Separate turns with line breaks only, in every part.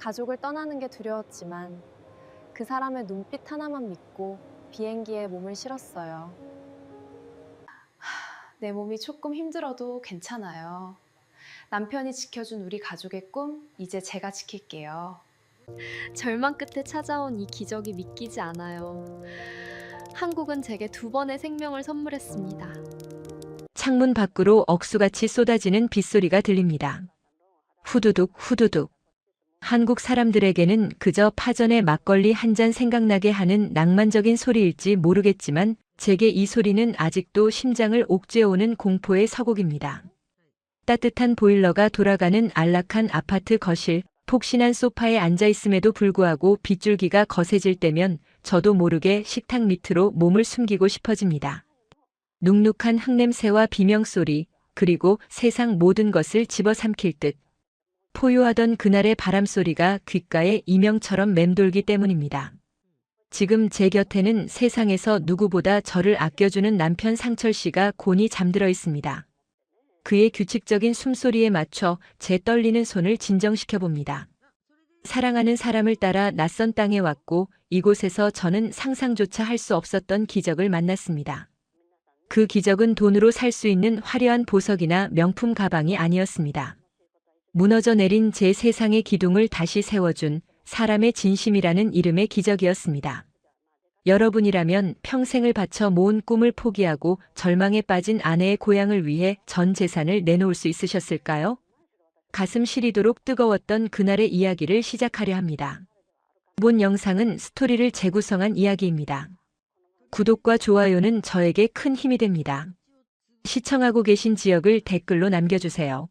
가족을 떠나는 게 두려웠지만 그 사람의 눈빛 하나만 믿고 비행기에 몸을 실었어요.
내 몸이 조금 힘들어도 괜찮아요. 남편이 지켜준 우리 가족의 꿈, 이제 제가 지킬게요.
절망 끝에 찾아온 이 기적이 믿기지 않아요. 한국은 제게 2번의 생명을 선물했습니다.
창문 밖으로 억수같이 쏟아지는 빗소리가 들립니다. 후두둑 후두둑. 한국 사람들에게는 그저 파전에 막걸리 한 잔 생각나게 하는 낭만적인 소리일지 모르겠지만 제게 이 소리는 아직도 심장을 옥죄어오는 공포의 서곡입니다. 따뜻한 보일러가 돌아가는 안락한 아파트 거실, 폭신한 소파에 앉아있음에도 불구하고 빗줄기가 거세질 때면 저도 모르게 식탁 밑으로 몸을 숨기고 싶어집니다. 눅눅한 흙냄새와 비명소리, 그리고 세상 모든 것을 집어삼킬 듯 포효하던 그날의 바람소리가 귓가에 이명처럼 맴돌기 때문입니다. 지금 제 곁에는 세상에서 누구보다 저를 아껴주는 남편 상철 씨가 곤히 잠들어 있습니다. 그의 규칙적인 숨소리에 맞춰 제 떨리는 손을 진정시켜 봅니다. 사랑하는 사람을 따라 낯선 땅에 왔고 이곳에서 저는 상상조차 할 수 없었던 기적을 만났습니다. 그 기적은 돈으로 살 수 있는 화려한 보석이나 명품 가방이 아니었습니다. 무너져 내린 제 세상의 기둥을 다시 세워준 사람의 진심이라는 이름의 기적이었습니다. 여러분이라면 평생을 바쳐 모은 꿈을 포기하고 절망에 빠진 아내의 고향을 위해 전 재산을 내놓을 수 있으셨을까요? 가슴 시리도록 뜨거웠던 그날의 이야기를 시작하려 합니다. 본 영상은 스토리를 재구성한 이야기입니다. 구독과 좋아요는 저에게 큰 힘이 됩니다. 시청하고 계신 지역을 댓글로 남겨주세요.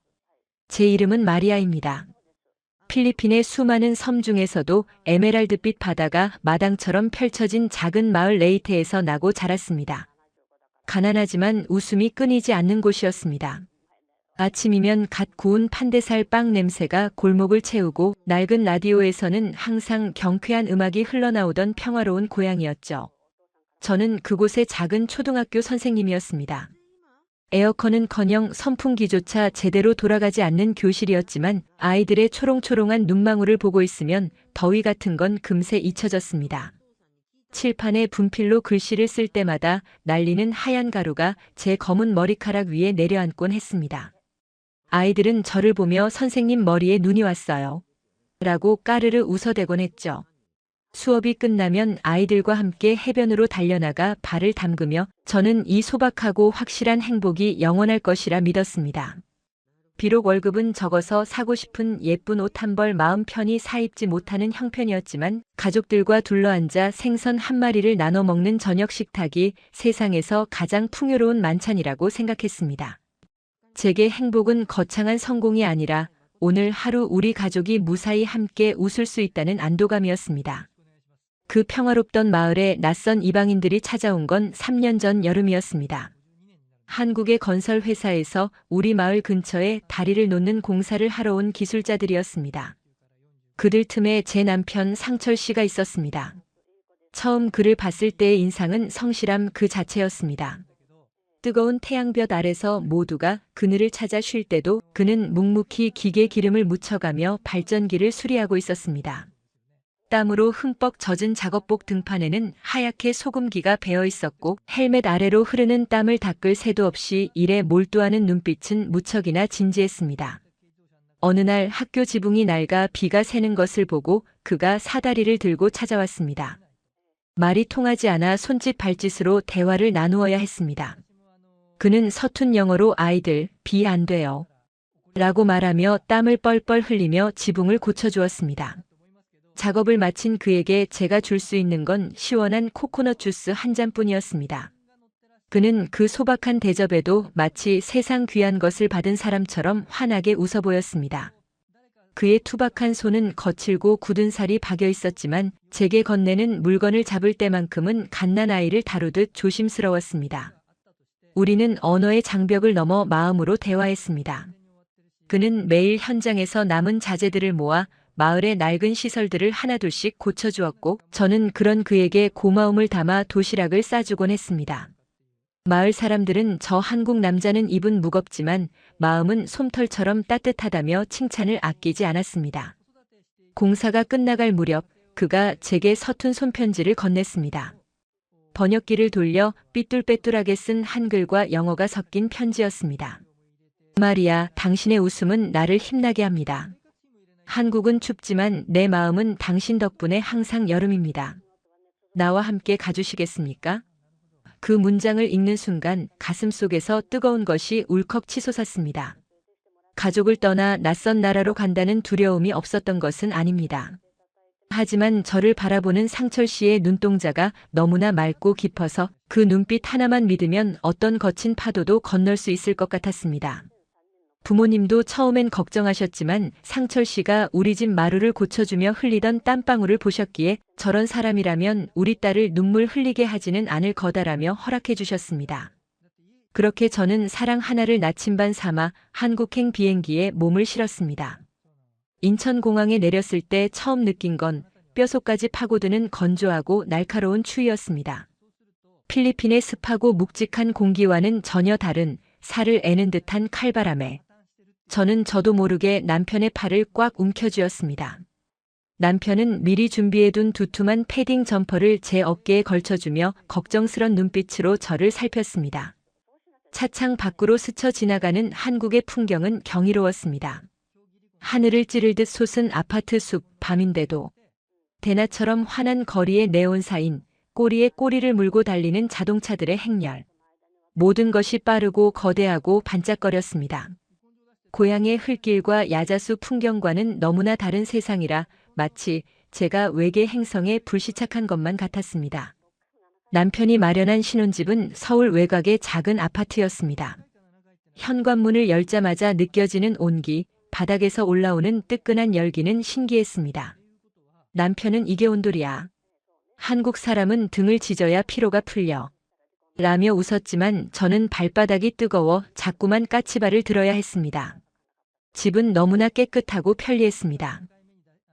제 이름은 마리아입니다. 필리핀의 수많은 섬 중에서도 에메랄드빛 바다가 마당처럼 펼쳐진 작은 마을 레이테에서 나고 자랐습니다. 가난하지만 웃음이 끊이지 않는 곳이었습니다. 아침이면 갓 구운 판대살 빵 냄새가 골목을 채우고 낡은 라디오에서는 항상 경쾌한 음악이 흘러나오던 평화로운 고향이었죠. 저는 그곳의 작은 초등학교 선생님이었습니다. 에어컨은커녕 선풍기조차 제대로 돌아가지 않는 교실이었지만 아이들의 초롱초롱한 눈망울을 보고 있으면 더위 같은 건 금세 잊혀졌습니다. 칠판에 분필로 글씨를 쓸 때마다 날리는 하얀 가루가 제 검은 머리카락 위에 내려앉곤 했습니다. 아이들은 저를 보며 선생님 머리에 눈이 왔어요. 라고 까르르 웃어대곤 했죠. 수업이 끝나면 아이들과 함께 해변으로 달려나가 발을 담그며 저는 이 소박하고 확실한 행복이 영원할 것이라 믿었습니다. 비록 월급은 적어서 사고 싶은 예쁜 옷 한 벌 마음 편히 사입지 못하는 형편이었지만 가족들과 둘러앉아 생선 한 마리를 나눠 먹는 저녁 식탁이 세상에서 가장 풍요로운 만찬이라고 생각했습니다. 제게 행복은 거창한 성공이 아니라 오늘 하루 우리 가족이 무사히 함께 웃을 수 있다는 안도감이었습니다. 그 평화롭던 마을에 낯선 이방인들이 찾아온 건 3년 전 여름이었습니다. 한국의 건설 회사에서 우리 마을 근처에 다리를 놓는 공사를 하러 온 기술자들이었습니다. 그들 틈에 제 남편 상철 씨가 있었습니다. 처음 그를 봤을 때의 인상은 성실함 그 자체였습니다. 뜨거운 태양볕 아래서 모두가 그늘을 찾아 쉴 때도 그는 묵묵히 기계 기름을 묻혀가며 발전기를 수리하고 있었습니다. 땀으로 흠뻑 젖은 작업복 등판에는 하얗게 소금기가 배어 있었고 헬멧 아래로 흐르는 땀을 닦을 새도 없이 일에 몰두하는 눈빛은 무척이나 진지했습니다. 어느 날 학교 지붕이 낡아 비가 새는 것을 보고 그가 사다리를 들고 찾아왔습니다. 말이 통하지 않아 손짓 발짓으로 대화를 나누어야 했습니다. 그는 서툰 영어로 아이들, 비 안 돼요. 라고 말하며 땀을 뻘뻘 흘리며 지붕을 고쳐주었습니다. 작업을 마친 그에게 제가 줄 수 있는 건 시원한 코코넛 주스 한 잔뿐이었습니다. 그는 그 소박한 대접에도 마치 세상 귀한 것을 받은 사람처럼 환하게 웃어 보였습니다. 그의 투박한 손은 거칠고 굳은 살이 박여 있었지만 제게 건네는 물건을 잡을 때만큼은 갓난아이를 다루듯 조심스러웠습니다. 우리는 언어의 장벽을 넘어 마음으로 대화했습니다. 그는 매일 현장에서 남은 자재들을 모아 마을의 낡은 시설들을 하나둘씩 고쳐주었고 저는 그런 그에게 고마움을 담아 도시락을 싸주곤 했습니다. 마을 사람들은 저 한국 남자는 입은 무겁지만 마음은 솜털처럼 따뜻하다며 칭찬을 아끼지 않았습니다. 공사가 끝나갈 무렵 그가 제게 서툰 손편지를 건넸습니다. 번역기를 돌려 삐뚤빼뚤하게 쓴 한글과 영어가 섞인 편지였습니다. 마리아, 당신의 웃음은 나를 힘나게 합니다. 한국은 춥지만 내 마음은 당신 덕분에 항상 여름입니다. 나와 함께 가주시겠습니까? 그 문장을 읽는 순간 가슴속에서 뜨거운 것이 울컥 치솟았습니다. 가족을 떠나 낯선 나라로 간다는 두려움이 없었던 것은 아닙니다. 하지만 저를 바라보는 상철 씨의 눈동자가 너무나 맑고 깊어서 그 눈빛 하나만 믿으면 어떤 거친 파도도 건널 수 있을 것 같았습니다. 부모님도 처음엔 걱정하셨지만 상철 씨가 우리 집 마루를 고쳐주며 흘리던 땀방울을 보셨기에 저런 사람이라면 우리 딸을 눈물 흘리게 하지는 않을 거다라며 허락해 주셨습니다. 그렇게 저는 사랑 하나를 나침반 삼아 한국행 비행기에 몸을 실었습니다. 인천공항에 내렸을 때 처음 느낀 건 뼛속까지 파고드는 건조하고 날카로운 추위였습니다. 필리핀의 습하고 묵직한 공기와는 전혀 다른 살을 애는 듯한 칼바람에 저는 저도 모르게 남편의 팔을 꽉 움켜쥐었습니다. 남편은 미리 준비해둔 두툼한 패딩 점퍼를 제 어깨에 걸쳐주며 걱정스런 눈빛으로 저를 살폈습니다. 차창 밖으로 스쳐 지나가는 한국의 풍경은 경이로웠습니다. 하늘을 찌를 듯 솟은 아파트 숲, 밤인데도 대나처럼 환한 거리의 네온사인, 꼬리에 꼬리를 물고 달리는 자동차들의 행렬. 모든 것이 빠르고 거대하고 반짝거렸습니다. 고향의 흘길과 야자수 풍경과는 너무나 다른 세상이라 마치 제가 외계 행성에 불시착한 것만 같았습니다. 남편이 마련한 신혼집은 서울 외곽의 작은 아파트였습니다. 현관문을 열자마자 느껴지는 온기, 바닥에서 올라오는 뜨끈한 열기는 신기했습니다. 남편은 이게 온돌이야. 한국 사람은 등을 지져야 피로가 풀려. 라며 웃었지만 저는 발바닥이 뜨거워 자꾸만 까치발을 들어야 했습니다. 집은 너무나 깨끗하고 편리했습니다.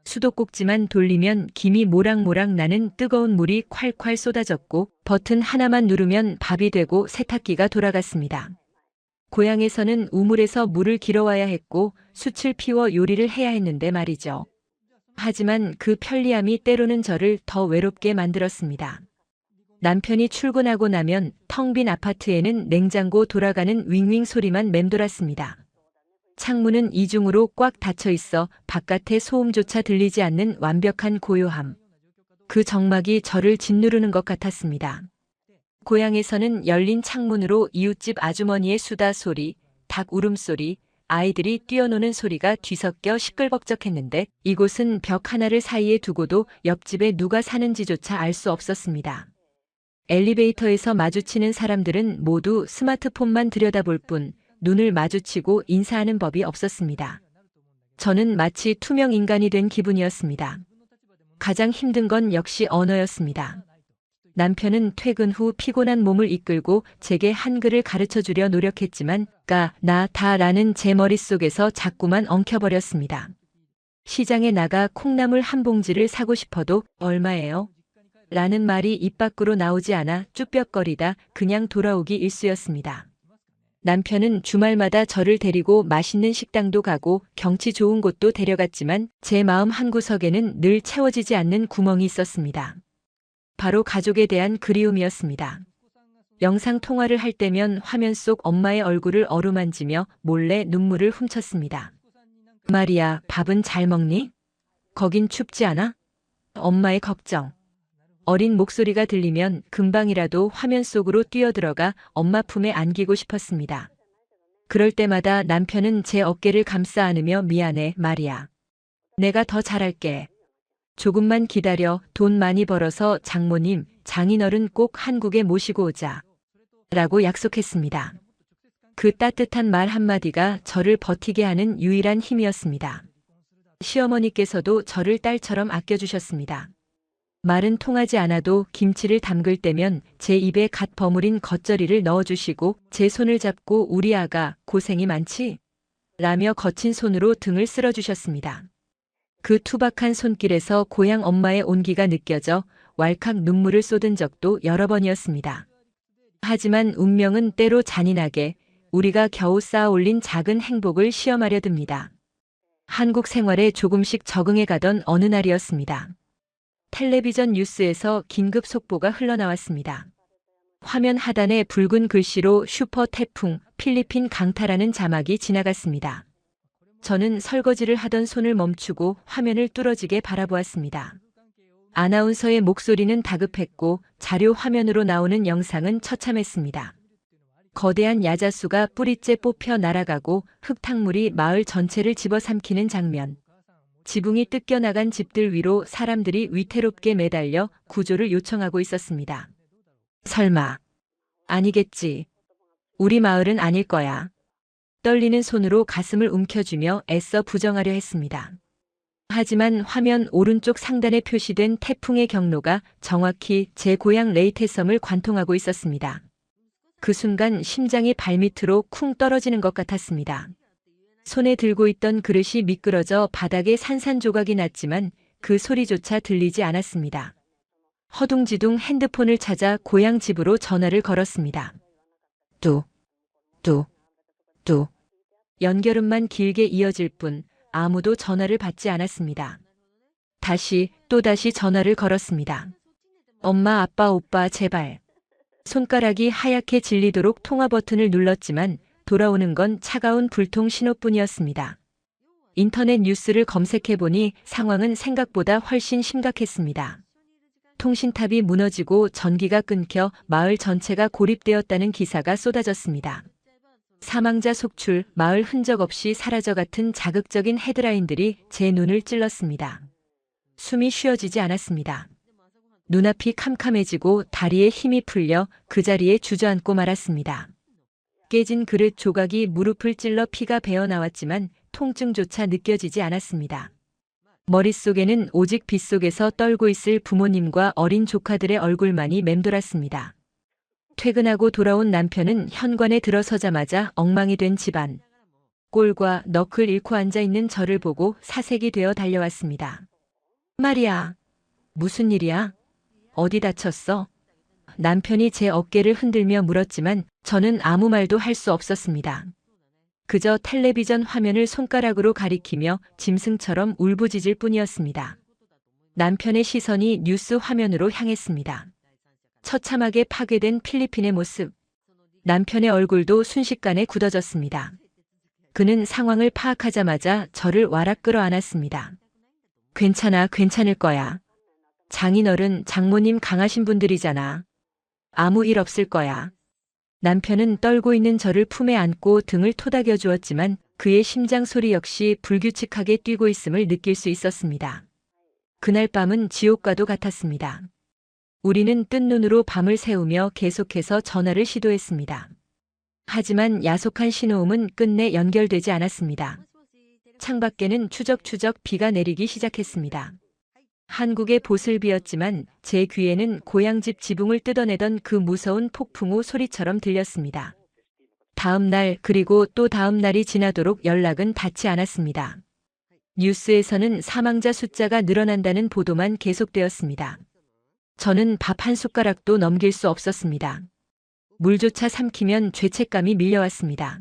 수도꼭지만 돌리면 김이 모락모락 나는 뜨거운 물이 콸콸 쏟아졌고 버튼 하나만 누르면 밥이 되고 세탁기가 돌아갔습니다. 고향에서는 우물에서 물을 길어와야 했고 숯을 피워 요리를 해야 했는데 말이죠. 하지만 그 편리함이 때로는 저를 더 외롭게 만들었습니다. 남편이 출근하고 나면 텅 빈 아파트에는 냉장고 돌아가는 윙윙 소리만 맴돌았습니다. 창문은 이중으로 꽉 닫혀 있어 바깥의 소음조차 들리지 않는 완벽한 고요함. 그 정막이 저를 짓누르는 것 같았습니다. 고향에서는 열린 창문으로 이웃집 아주머니의 수다 소리, 닭 울음소리, 아이들이 뛰어노는 소리가 뒤섞여 시끌벅적했는데 이곳은 벽 하나를 사이에 두고도 옆집에 누가 사는지조차 알 수 없었습니다. 엘리베이터에서 마주치는 사람들은 모두 스마트폰만 들여다볼 뿐 눈을 마주치고 인사하는 법이 없었습니다. 저는 마치 투명 인간이 된 기분이었습니다. 가장 힘든 건 역시 언어였습니다. 남편은 퇴근 후 피곤한 몸을 이끌고 제게 한글을 가르쳐주려 노력했지만 까, 나, 다라는 제 머릿속에서 자꾸만 엉켜버렸습니다. 시장에 나가 콩나물 한 봉지를 사고 싶어도 얼마예요? 라는 말이 입 밖으로 나오지 않아 쭈뼛거리다 그냥 돌아오기 일쑤였습니다. 남편은 주말마다 저를 데리고 맛있는 식당도 가고 경치 좋은 곳도 데려갔지만 제 마음 한구석에는 늘 채워지지 않는 구멍이 있었습니다. 바로 가족에 대한 그리움이었습니다. 영상 통화를 할 때면 화면 속 엄마의 얼굴을 어루만지며 몰래 눈물을 훔쳤습니다. 마리아, 밥은 잘 먹니? 거긴 춥지 않아? 엄마의 걱정. 어린 목소리가 들리면 금방이라도 화면 속으로 뛰어들어가 엄마 품에 안기고 싶었습니다. 그럴 때마다 남편은 제 어깨를 감싸 안으며 미안해, 마리아. 내가 더 잘할게. 조금만 기다려. 돈 많이 벌어서 장모님, 장인어른 꼭 한국에 모시고 오자. 라고 약속했습니다. 그 따뜻한 말 한마디가 저를 버티게 하는 유일한 힘이었습니다. 시어머니께서도 저를 딸처럼 아껴주셨습니다. 말은 통하지 않아도 김치를 담글 때면 제 입에 갓 버무린 겉절이를 넣어주시고 제 손을 잡고 우리 아가 고생이 많지? 라며 거친 손으로 등을 쓸어주셨습니다. 그 투박한 손길에서 고향 엄마의 온기가 느껴져 왈칵 눈물을 쏟은 적도 여러 번이었습니다. 하지만 운명은 때로 잔인하게 우리가 겨우 쌓아 올린 작은 행복을 시험하려 듭니다. 한국 생활에 조금씩 적응해 가던 어느 날이었습니다. 텔레비전 뉴스에서 긴급 속보가 흘러나왔습니다. 화면 하단에 붉은 글씨로 슈퍼 태풍, 필리핀 강타라는 자막이 지나갔습니다. 저는 설거지를 하던 손을 멈추고 화면을 뚫어지게 바라보았습니다. 아나운서의 목소리는 다급했고 자료 화면으로 나오는 영상은 처참했습니다. 거대한 야자수가 뿌리째 뽑혀 날아가고 흙탕물이 마을 전체를 집어삼키는 장면. 지붕이 뜯겨나간 집들 위로 사람들이 위태롭게 매달려 구조를 요청하고 있었습니다. 설마. 아니겠지. 우리 마을은 아닐 거야. 떨리는 손으로 가슴을 움켜쥐며 애써 부정하려 했습니다. 하지만 화면 오른쪽 상단에 표시된 태풍의 경로가 정확히 제 고향 레이테섬을 관통하고 있었습니다. 그 순간 심장이 발밑으로 쿵 떨어지는 것 같았습니다. 손에 들고 있던 그릇이 미끄러져 바닥에 산산조각이 났지만 그 소리조차 들리지 않았습니다. 허둥지둥 핸드폰을 찾아 고향 집으로 전화를 걸었습니다. 뚜. 연결음만 길게 이어질 뿐 아무도 전화를 받지 않았습니다. 다시 또다시 전화를 걸었습니다. 엄마, 아빠, 오빠, 제발. 손가락이 하얗게 질리도록 통화 버튼을 눌렀지만 돌아오는 건 차가운 불통 신호뿐이었습니다. 인터넷 뉴스를 검색해보니 상황은 생각보다 훨씬 심각했습니다. 통신탑이 무너지고 전기가 끊겨 마을 전체가 고립되었다는 기사가 쏟아졌습니다. 사망자 속출, 마을 흔적 없이 사라져 같은 자극적인 헤드라인들이 제 눈을 찔렀습니다. 숨이 쉬어지지 않았습니다. 눈앞이 캄캄해지고 다리에 힘이 풀려 그 자리에 주저앉고 말았습니다. 깨진 그릇 조각이 무릎을 찔러 피가 배어 나왔지만 통증조차 느껴지지 않았습니다. 머릿속에는 오직 빗속에서 떨고 있을 부모님과 어린 조카들의 얼굴만이 맴돌았습니다. 퇴근하고 돌아온 남편은 현관에 들어서자마자 엉망이 된 집안. 꼴과 너클 잃고 앉아있는 저를 보고 사색이 되어 달려왔습니다. 마리아, 무슨 일이야? 어디 다쳤어? 남편이 제 어깨를 흔들며 물었지만 저는 아무 말도 할 수 없었습니다. 그저 텔레비전 화면을 손가락으로 가리키며 짐승처럼 울부짖을 뿐이었습니다. 남편의 시선이 뉴스 화면으로 향했습니다. 처참하게 파괴된 필리핀의 모습. 남편의 얼굴도 순식간에 굳어졌습니다. 그는 상황을 파악하자마자 저를 와락 끌어안았습니다. 괜찮아, 괜찮을 거야. 장인어른, 장모님 강하신 분들이잖아. 아무 일 없을 거야. 남편은 떨고 있는 저를 품에 안고 등을 토닥여 주었지만 그의 심장 소리 역시 불규칙하게 뛰고 있음을 느낄 수 있었습니다. 그날 밤은 지옥과도 같았습니다. 우리는 뜬 눈으로 밤을 새우며 계속해서 전화를 시도했습니다. 하지만 야속한 신호음은 끝내 연결되지 않았습니다. 창밖에는 추적추적 비가 내리기 시작했습니다. 한국의 보슬비였지만 제 귀에는 고향집 지붕을 뜯어내던 그 무서운 폭풍우 소리처럼 들렸습니다. 다음 날 그리고 또 다음 날이 지나도록 연락은 닿지 않았습니다. 뉴스에서는 사망자 숫자가 늘어난다는 보도만 계속되었습니다. 저는 밥 한 숟가락도 넘길 수 없었습니다. 물조차 삼키면 죄책감이 밀려왔습니다.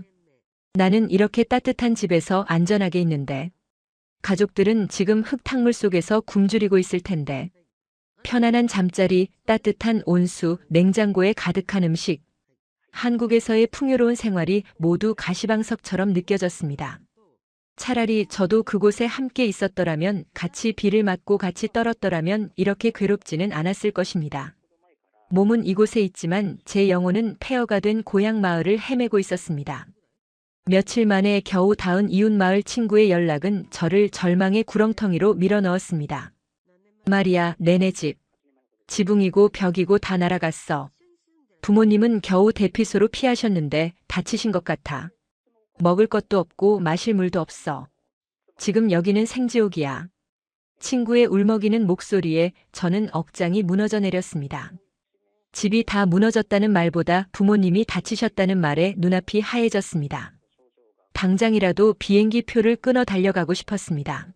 나는 이렇게 따뜻한 집에서 안전하게 있는데 가족들은 지금 흙탕물 속에서 굶주리고 있을 텐데 편안한 잠자리, 따뜻한 온수, 냉장고에 가득한 음식. 한국에서의 풍요로운 생활이 모두 가시방석처럼 느껴졌습니다. 차라리 저도 그곳에 함께 있었더라면, 같이 비를 맞고 같이 떨었더라면 이렇게 괴롭지는 않았을 것입니다. 몸은 이곳에 있지만 제 영혼은 폐허가 된 고향 마을을 헤매고 있었습니다. 며칠 만에 겨우 닿은 이웃 마을 친구의 연락은 저를 절망의 구렁텅이로 밀어넣었습니다. 마리아, 내내 집. 지붕이고 벽이고 다 날아갔어. 부모님은 겨우 대피소로 피하셨는데 다치신 것 같아. 먹을 것도 없고 마실 물도 없어. 지금 여기는 생지옥이야. 친구의 울먹이는 목소리에 저는 억장이 무너져 내렸습니다. 집이 다 무너졌다는 말보다 부모님이 다치셨다는 말에 눈앞이 하얘졌습니다. 당장이라도 비행기 표를 끊어 달려가고 싶었습니다.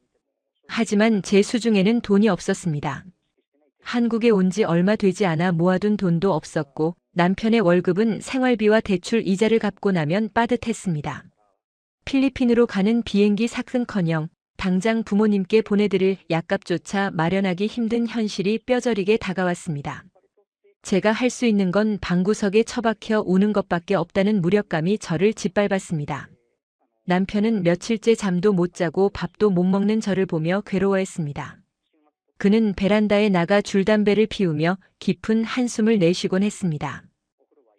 하지만 제 수중에는 돈이 없었습니다. 한국에 온 지 얼마 되지 않아 모아둔 돈도 없었고 남편의 월급은 생활비와 대출 이자를 갚고 나면 빠듯했습니다. 필리핀으로 가는 비행기 삭승커녕 당장 부모님께 보내드릴 약값조차 마련하기 힘든 현실이 뼈저리게 다가왔습니다. 제가 할 수 있는 건 방구석에 처박혀 우는 것밖에 없다는 무력감이 저를 짓밟았습니다. 남편은 며칠째 잠도 못 자고 밥도 못 먹는 저를 보며 괴로워했습니다. 그는 베란다에 나가 줄담배를 피우며 깊은 한숨을 내쉬곤 했습니다.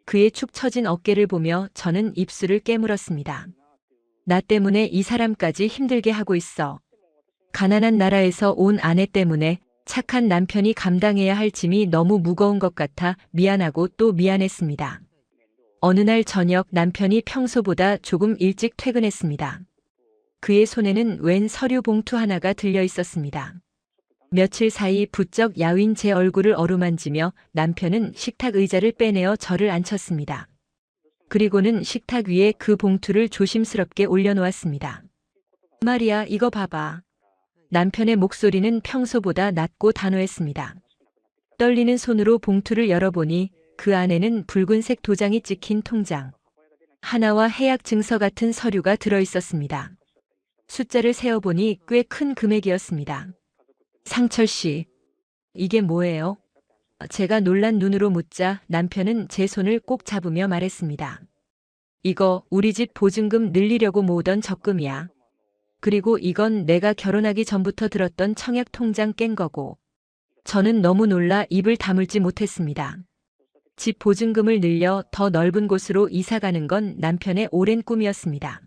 그의 축 처진 어깨를 보며 저는 입술을 깨물었습니다. 나 때문에 이 사람까지 힘들게 하고 있어. 가난한 나라에서 온 아내 때문에 착한 남편이 감당해야 할 짐이 너무 무거운 것 같아 미안하고 또 미안했습니다. 어느 날 저녁 남편이 평소보다 조금 일찍 퇴근했습니다. 그의 손에는 웬 서류 봉투 하나가 들려 있었습니다. 며칠 사이 부쩍 야윈 제 얼굴을 어루만지며 남편은 식탁 의자를 빼내어 저를 앉혔습니다. 그리고는 식탁 위에 그 봉투를 조심스럽게 올려놓았습니다. 마리아, 이거 봐봐. 남편의 목소리는 평소보다 낮고 단호했습니다. 떨리는 손으로 봉투를 열어보니 그 안에는 붉은색 도장이 찍힌 통장 하나와 해약 증서 같은 서류가 들어있었습니다. 숫자를 세어보니 꽤 큰 금액이었습니다. 상철 씨, 이게 뭐예요? 제가 놀란 눈으로 묻자 남편은 제 손을 꼭 잡으며 말했습니다. 이거 우리 집 보증금 늘리려고 모으던 적금이야. 그리고 이건 내가 결혼하기 전부터 들었던 청약 통장 깬 거고. 저는 너무 놀라 입을 다물지 못했습니다. 집 보증금을 늘려 더 넓은 곳으로 이사 가는 건 남편의 오랜 꿈이었습니다.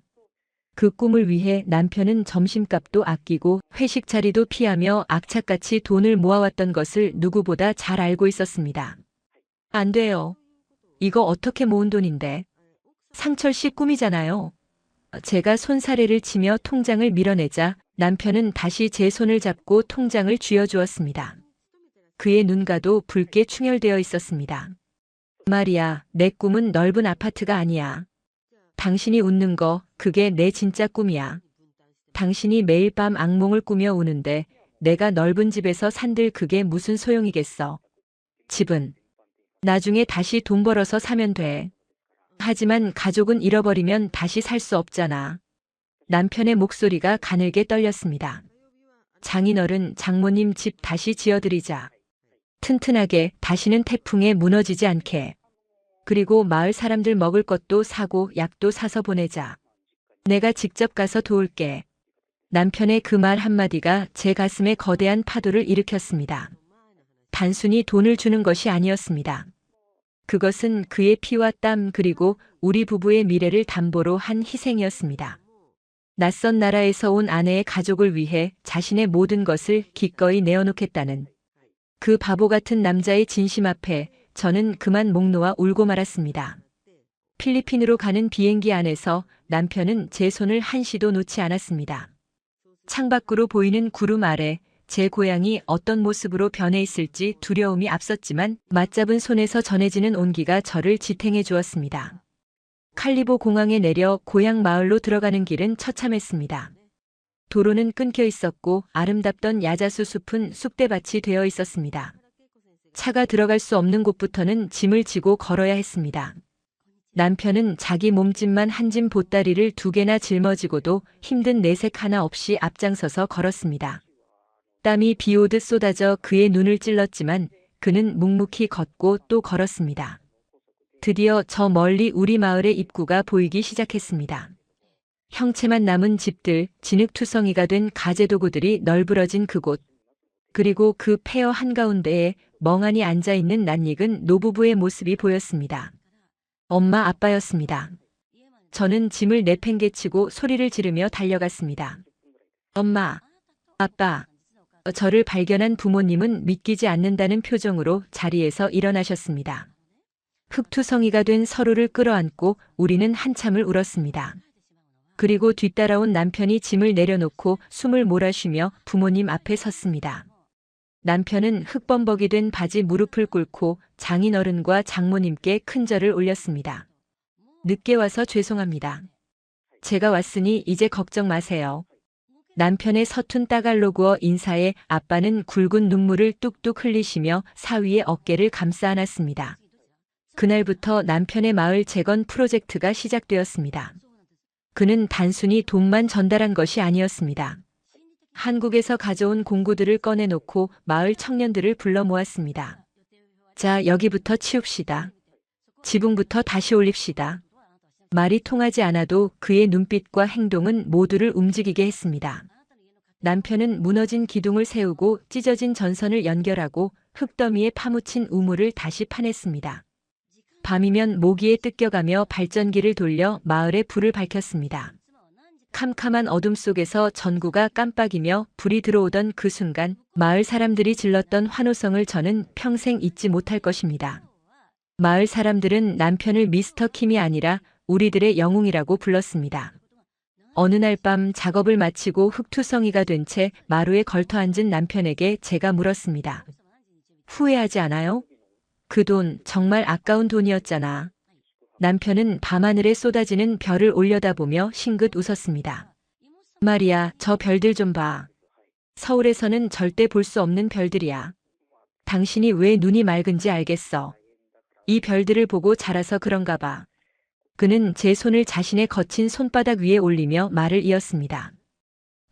그 꿈을 위해 남편은 점심값도 아끼고 회식 자리도 피하며 악착같이 돈을 모아왔던 것을 누구보다 잘 알고 있었습니다. 안 돼요. 이거 어떻게 모은 돈인데. 상철 씨 꿈이잖아요. 제가 손사래를 치며 통장을 밀어내자 남편은 다시 제 손을 잡고 통장을 쥐어주었습니다. 그의 눈가도 붉게 충혈되어 있었습니다. 마리아, 내 꿈은 넓은 아파트가 아니야. 당신이 웃는 거, 그게 내 진짜 꿈이야. 당신이 매일 밤 악몽을 꾸며 우는데 내가 넓은 집에서 산들 그게 무슨 소용이겠어. 집은 나중에 다시 돈 벌어서 사면 돼. 하지만 가족은 잃어버리면 다시 살 수 없잖아. 남편의 목소리가 가늘게 떨렸습니다. 장인어른, 장모님 집 다시 지어드리자. 튼튼하게, 다시는 태풍에 무너지지 않게. 그리고 마을 사람들 먹을 것도 사고 약도 사서 보내자. 내가 직접 가서 도울게. 남편의 그 말 한마디가 제 가슴에 거대한 파도를 일으켰습니다. 단순히 돈을 주는 것이 아니었습니다. 그것은 그의 피와 땀 그리고 우리 부부의 미래를 담보로 한 희생이었습니다. 낯선 나라에서 온 아내의 가족을 위해 자신의 모든 것을 기꺼이 내어놓겠다는 그 바보 같은 남자의 진심 앞에 저는 그만 목 놓아 울고 말았습니다. 필리핀으로 가는 비행기 안에서 남편은 제 손을 한시도 놓지 않았습니다. 창밖으로 보이는 구름 아래 제 고향이 어떤 모습으로 변해 있을지 두려움이 앞섰지만 맞잡은 손에서 전해지는 온기가 저를 지탱해 주었습니다. 칼리보 공항에 내려 고향 마을로 들어가는 길은 처참했습니다. 도로는 끊겨 있었고 아름답던 야자수 숲은 쑥대밭이 되어 있었습니다. 차가 들어갈 수 없는 곳부터는 짐을 지고 걸어야 했습니다. 남편은 자기 몸집만 한 짐 보따리를 2개나 짊어지고도 힘든 내색 하나 없이 앞장서서 걸었습니다. 땀이 비 오듯 쏟아져 그의 눈을 찔렀지만 그는 묵묵히 걷고 또 걸었습니다. 드디어 저 멀리 우리 마을의 입구가 보이기 시작했습니다. 형체만 남은 집들, 진흙투성이가 된 가재도구들이 널브러진 그곳. 그리고 그 폐허 한가운데에 멍하니 앉아있는 낯익은 노부부의 모습이 보였습니다. 엄마 아빠였습니다. 저는 짐을 내팽개치고 소리를 지르며 달려갔습니다. 엄마, 아빠. 저를 발견한 부모님은 믿기지 않는다는 표정으로 자리에서 일어나셨습니다. 흙투성이가 된 서로를 끌어안고 우리는 한참을 울었습니다. 그리고 뒤따라온 남편이 짐을 내려놓고 숨을 몰아쉬며 부모님 앞에 섰습니다. 남편은 흙범벅이 된 바지 무릎을 꿇고 장인어른과 장모님께 큰 절을 올렸습니다. 늦게 와서 죄송합니다. 제가 왔으니 이제 걱정 마세요. 남편의 서툰 따갈로그어 인사에 아빠는 굵은 눈물을 뚝뚝 흘리시며 사위의 어깨를 감싸 안았습니다. 그날부터 남편의 마을 재건 프로젝트가 시작되었습니다. 그는 단순히 돈만 전달한 것이 아니었습니다. 한국에서 가져온 공구들을 꺼내놓고 마을 청년들을 불러 모았습니다. 자, 여기부터 치웁시다. 지붕부터 다시 올립시다. 말이 통하지 않아도 그의 눈빛과 행동은 모두를 움직이게 했습니다. 남편은 무너진 기둥을 세우고 찢어진 전선을 연결하고 흙더미에 파묻힌 우물을 다시 파냈습니다. 밤이면 모기에 뜯겨가며 발전기를 돌려 마을에 불을 밝혔습니다. 캄캄한 어둠 속에서 전구가 깜빡이며 불이 들어오던 그 순간 마을 사람들이 질렀던 환호성을 저는 평생 잊지 못할 것입니다. 마을 사람들은 남편을 미스터 킴이 아니라 우리들의 영웅이라고 불렀습니다. 어느 날 밤 작업을 마치고 흙투성이가 된 채 마루에 걸터앉은 남편에게 제가 물었습니다. 후회하지 않아요? 그 돈 정말 아까운 돈이었잖아. 남편은 밤하늘에 쏟아지는 별을 올려다보며 싱긋 웃었습니다. 말이야, 저 별들 좀 봐. 서울에서는 절대 볼 수 없는 별들이야. 당신이 왜 눈이 맑은지 알겠어. 이 별들을 보고 자라서 그런가 봐. 그는 제 손을 자신의 거친 손바닥 위에 올리며 말을 이었습니다.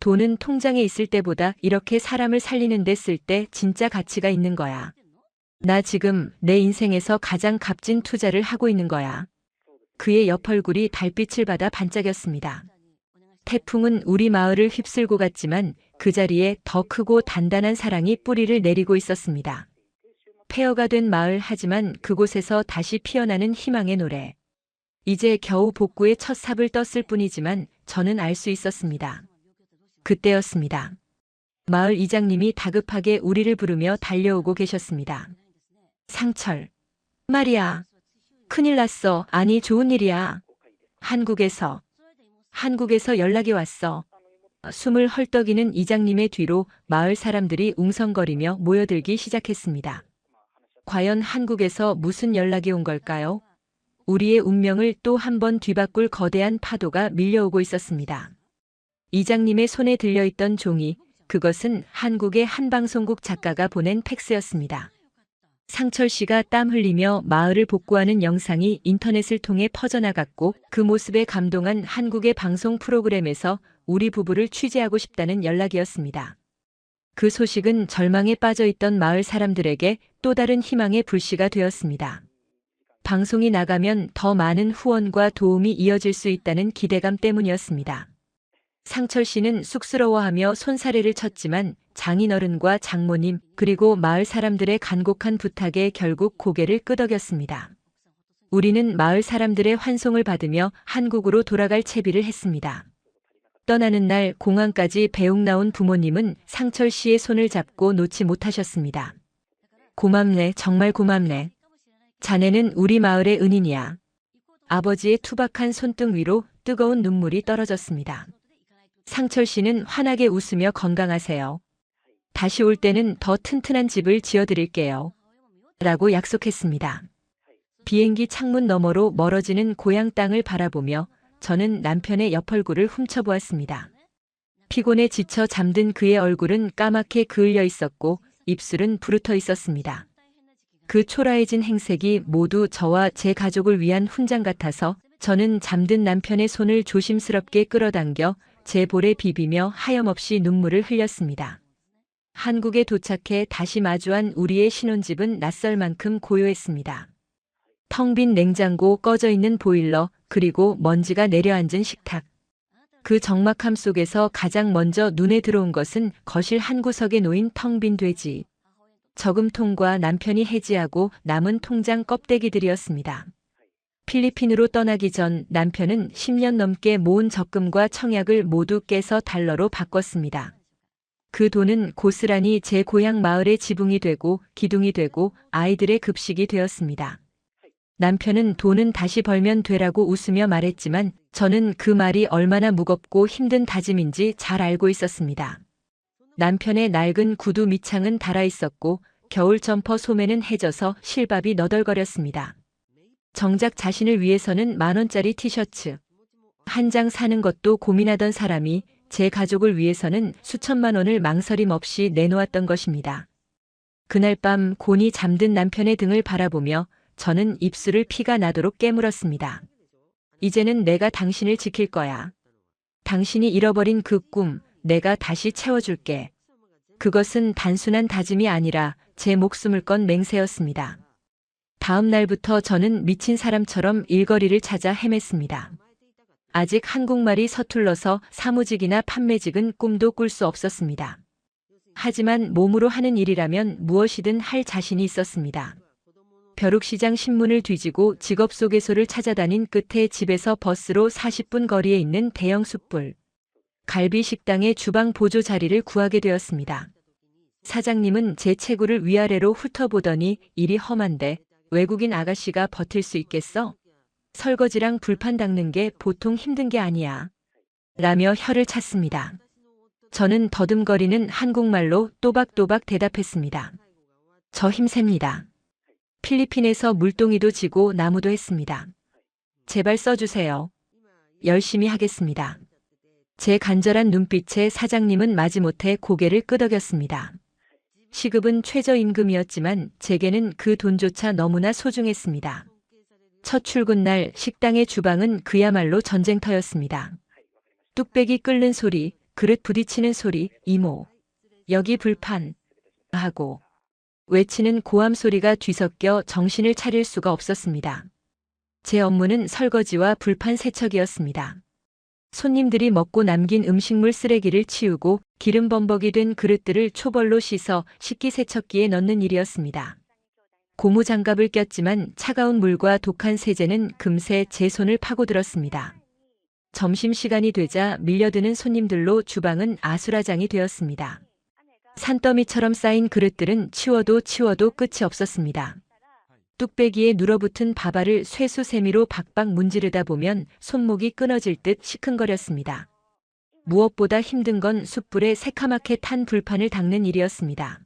돈은 통장에 있을 때보다 이렇게 사람을 살리는 데 쓸 때 진짜 가치가 있는 거야. 나 지금 내 인생에서 가장 값진 투자를 하고 있는 거야. 그의 옆얼굴이 달빛을 받아 반짝였습니다. 태풍은 우리 마을을 휩쓸고 갔지만 그 자리에 더 크고 단단한 사랑이 뿌리를 내리고 있었습니다. 폐허가 된 마을, 하지만 그곳에서 다시 피어나는 희망의 노래. 이제 겨우 복구의 첫 삽을 떴을 뿐이지만 저는 알 수 있었습니다. 그때였습니다. 마을 이장님이 다급하게 우리를 부르며 달려오고 계셨습니다. 상철. 말이야. 큰일 났어. 아니, 좋은 일이야. 한국에서 연락이 왔어. 숨을 헐떡이는 이장님의 뒤로 마을 사람들이 웅성거리며 모여들기 시작했습니다. 과연 한국에서 무슨 연락이 온 걸까요? 우리의 운명을 또 한 번 뒤바꿀 거대한 파도가 밀려오고 있었습니다. 이장님의 손에 들려있던 종이, 그것은 한국의 한 방송국 작가가 보낸 팩스였습니다. 상철 씨가 땀 흘리며 마을을 복구하는 영상이 인터넷을 통해 퍼져나갔고 그 모습에 감동한 한국의 방송 프로그램에서 우리 부부를 취재하고 싶다는 연락이었습니다. 그 소식은 절망에 빠져있던 마을 사람들에게 또 다른 희망의 불씨가 되었습니다. 방송이 나가면 더 많은 후원과 도움이 이어질 수 있다는 기대감 때문이었습니다. 상철 씨는 쑥스러워하며 손사래를 쳤지만 장인어른과 장모님 그리고 마을 사람들의 간곡한 부탁에 결국 고개를 끄덕였습니다. 우리는 마을 사람들의 환송을 받으며 한국으로 돌아갈 채비를 했습니다. 떠나는 날 공항까지 배웅 나온 부모님은 상철 씨의 손을 잡고 놓지 못하셨습니다. 고맙네, 정말 고맙네. 자네는 우리 마을의 은인이야. 아버지의 투박한 손등 위로 뜨거운 눈물이 떨어졌습니다. 상철 씨는 환하게 웃으며 건강하세요. 다시 올 때는 더 튼튼한 집을 지어드릴게요. 라고 약속했습니다. 비행기 창문 너머로 멀어지는 고향 땅을 바라보며 저는 남편의 옆얼굴을 훔쳐보았습니다. 피곤에 지쳐 잠든 그의 얼굴은 까맣게 그을려 있었고 입술은 부르터 있었습니다. 그 초라해진 행색이 모두 저와 제 가족을 위한 훈장 같아서 저는 잠든 남편의 손을 조심스럽게 끌어당겨 제 볼에 비비며 하염없이 눈물을 흘렸습니다. 한국에 도착해 다시 마주한 우리의 신혼집은 낯설 만큼 고요했습니다. 텅 빈 냉장고, 꺼져 있는 보일러, 그리고 먼지가 내려앉은 식탁. 그 적막함 속에서 가장 먼저 눈에 들어온 것은 거실 한 구석에 놓인 텅 빈 돼지. 저금통과 남편이 해지하고 남은 통장 껍데기들이었습니다. 필리핀으로 떠나기 전 남편은 10년 넘게 모은 적금과 청약을 모두 깨서 달러로 바꿨습니다. 그 돈은 고스란히 제 고향 마을의 지붕이 되고 기둥이 되고 아이들의 급식이 되었습니다. 남편은 돈은 다시 벌면 되라고 웃으며 말했지만 저는 그 말이 얼마나 무겁고 힘든 다짐인지 잘 알고 있었습니다. 남편의 낡은 구두 밑창은 닳아 있었고 겨울 점퍼 소매는 해져서 실밥이 너덜거렸습니다. 정작 자신을 위해서는 10,000원짜리 티셔츠 한 장 사는 것도 고민하던 사람이 제 가족을 위해서는 수천만 원을 망설임 없이 내놓았던 것입니다. 그날 밤 곤히 잠든 남편의 등을 바라보며 저는 입술을 피가 나도록 깨물었습니다. 이제는 내가 당신을 지킬 거야. 당신이 잃어버린 그 꿈, 내가 다시 채워줄게. 그것은 단순한 다짐이 아니라 제 목숨을 건 맹세였습니다. 다음 날부터 저는 미친 사람처럼 일거리를 찾아 헤맸습니다. 아직 한국말이 서툴러서 사무직이나 판매직은 꿈도 꿀 수 없었습니다. 하지만 몸으로 하는 일이라면 무엇이든 할 자신이 있었습니다. 벼룩시장 신문을 뒤지고 직업소개소를 찾아다닌 끝에 집에서 버스로 40분 거리에 있는 대형 숯불 갈비 식당의 주방 보조 자리를 구하게 되었습니다. 사장님은 제 체구를 위아래로 훑어보더니 일이 험한데 외국인 아가씨가 버틸 수 있겠어? 설거지랑 불판 닦는 게 보통 힘든 게 아니야. 라며 혀를 찼습니다. 저는 더듬거리는 한국말로 또박또박 대답했습니다. 저 힘셉니다. 필리핀에서 물동이도 지고 나무도 했습니다. 제발 써주세요. 열심히 하겠습니다. 제 간절한 눈빛에 사장님은 마지못해 고개를 끄덕였습니다. 시급은 최저임금이었지만 제게는 그 돈조차 너무나 소중했습니다. 첫 출근 날 식당의 주방은 그야말로 전쟁터였습니다. 뚝배기 끓는 소리, 그릇 부딪히는 소리, 이모, 여기 불판, 하고 외치는 고함 소리가 뒤섞여 정신을 차릴 수가 없었습니다. 제 업무는 설거지와 불판 세척이었습니다. 손님들이 먹고 남긴 음식물 쓰레기를 치우고 기름 범벅이 된 그릇들을 초벌로 씻어 식기세척기에 넣는 일이었습니다. 고무장갑을 꼈지만 차가운 물과 독한 세제는 금세 제 손을 파고들었습니다. 점심시간이 되자 밀려드는 손님들로 주방은 아수라장이 되었습니다. 산더미처럼 쌓인 그릇들은 치워도 끝이 없었습니다. 뚝배기에 눌어붙은 밥알을 쇠수세미로 박박 문지르다 보면 손목이 끊어질 듯 시큰거렸습니다. 무엇보다 힘든 건 숯불에 새카맣게 탄 불판을 닦는 일이었습니다.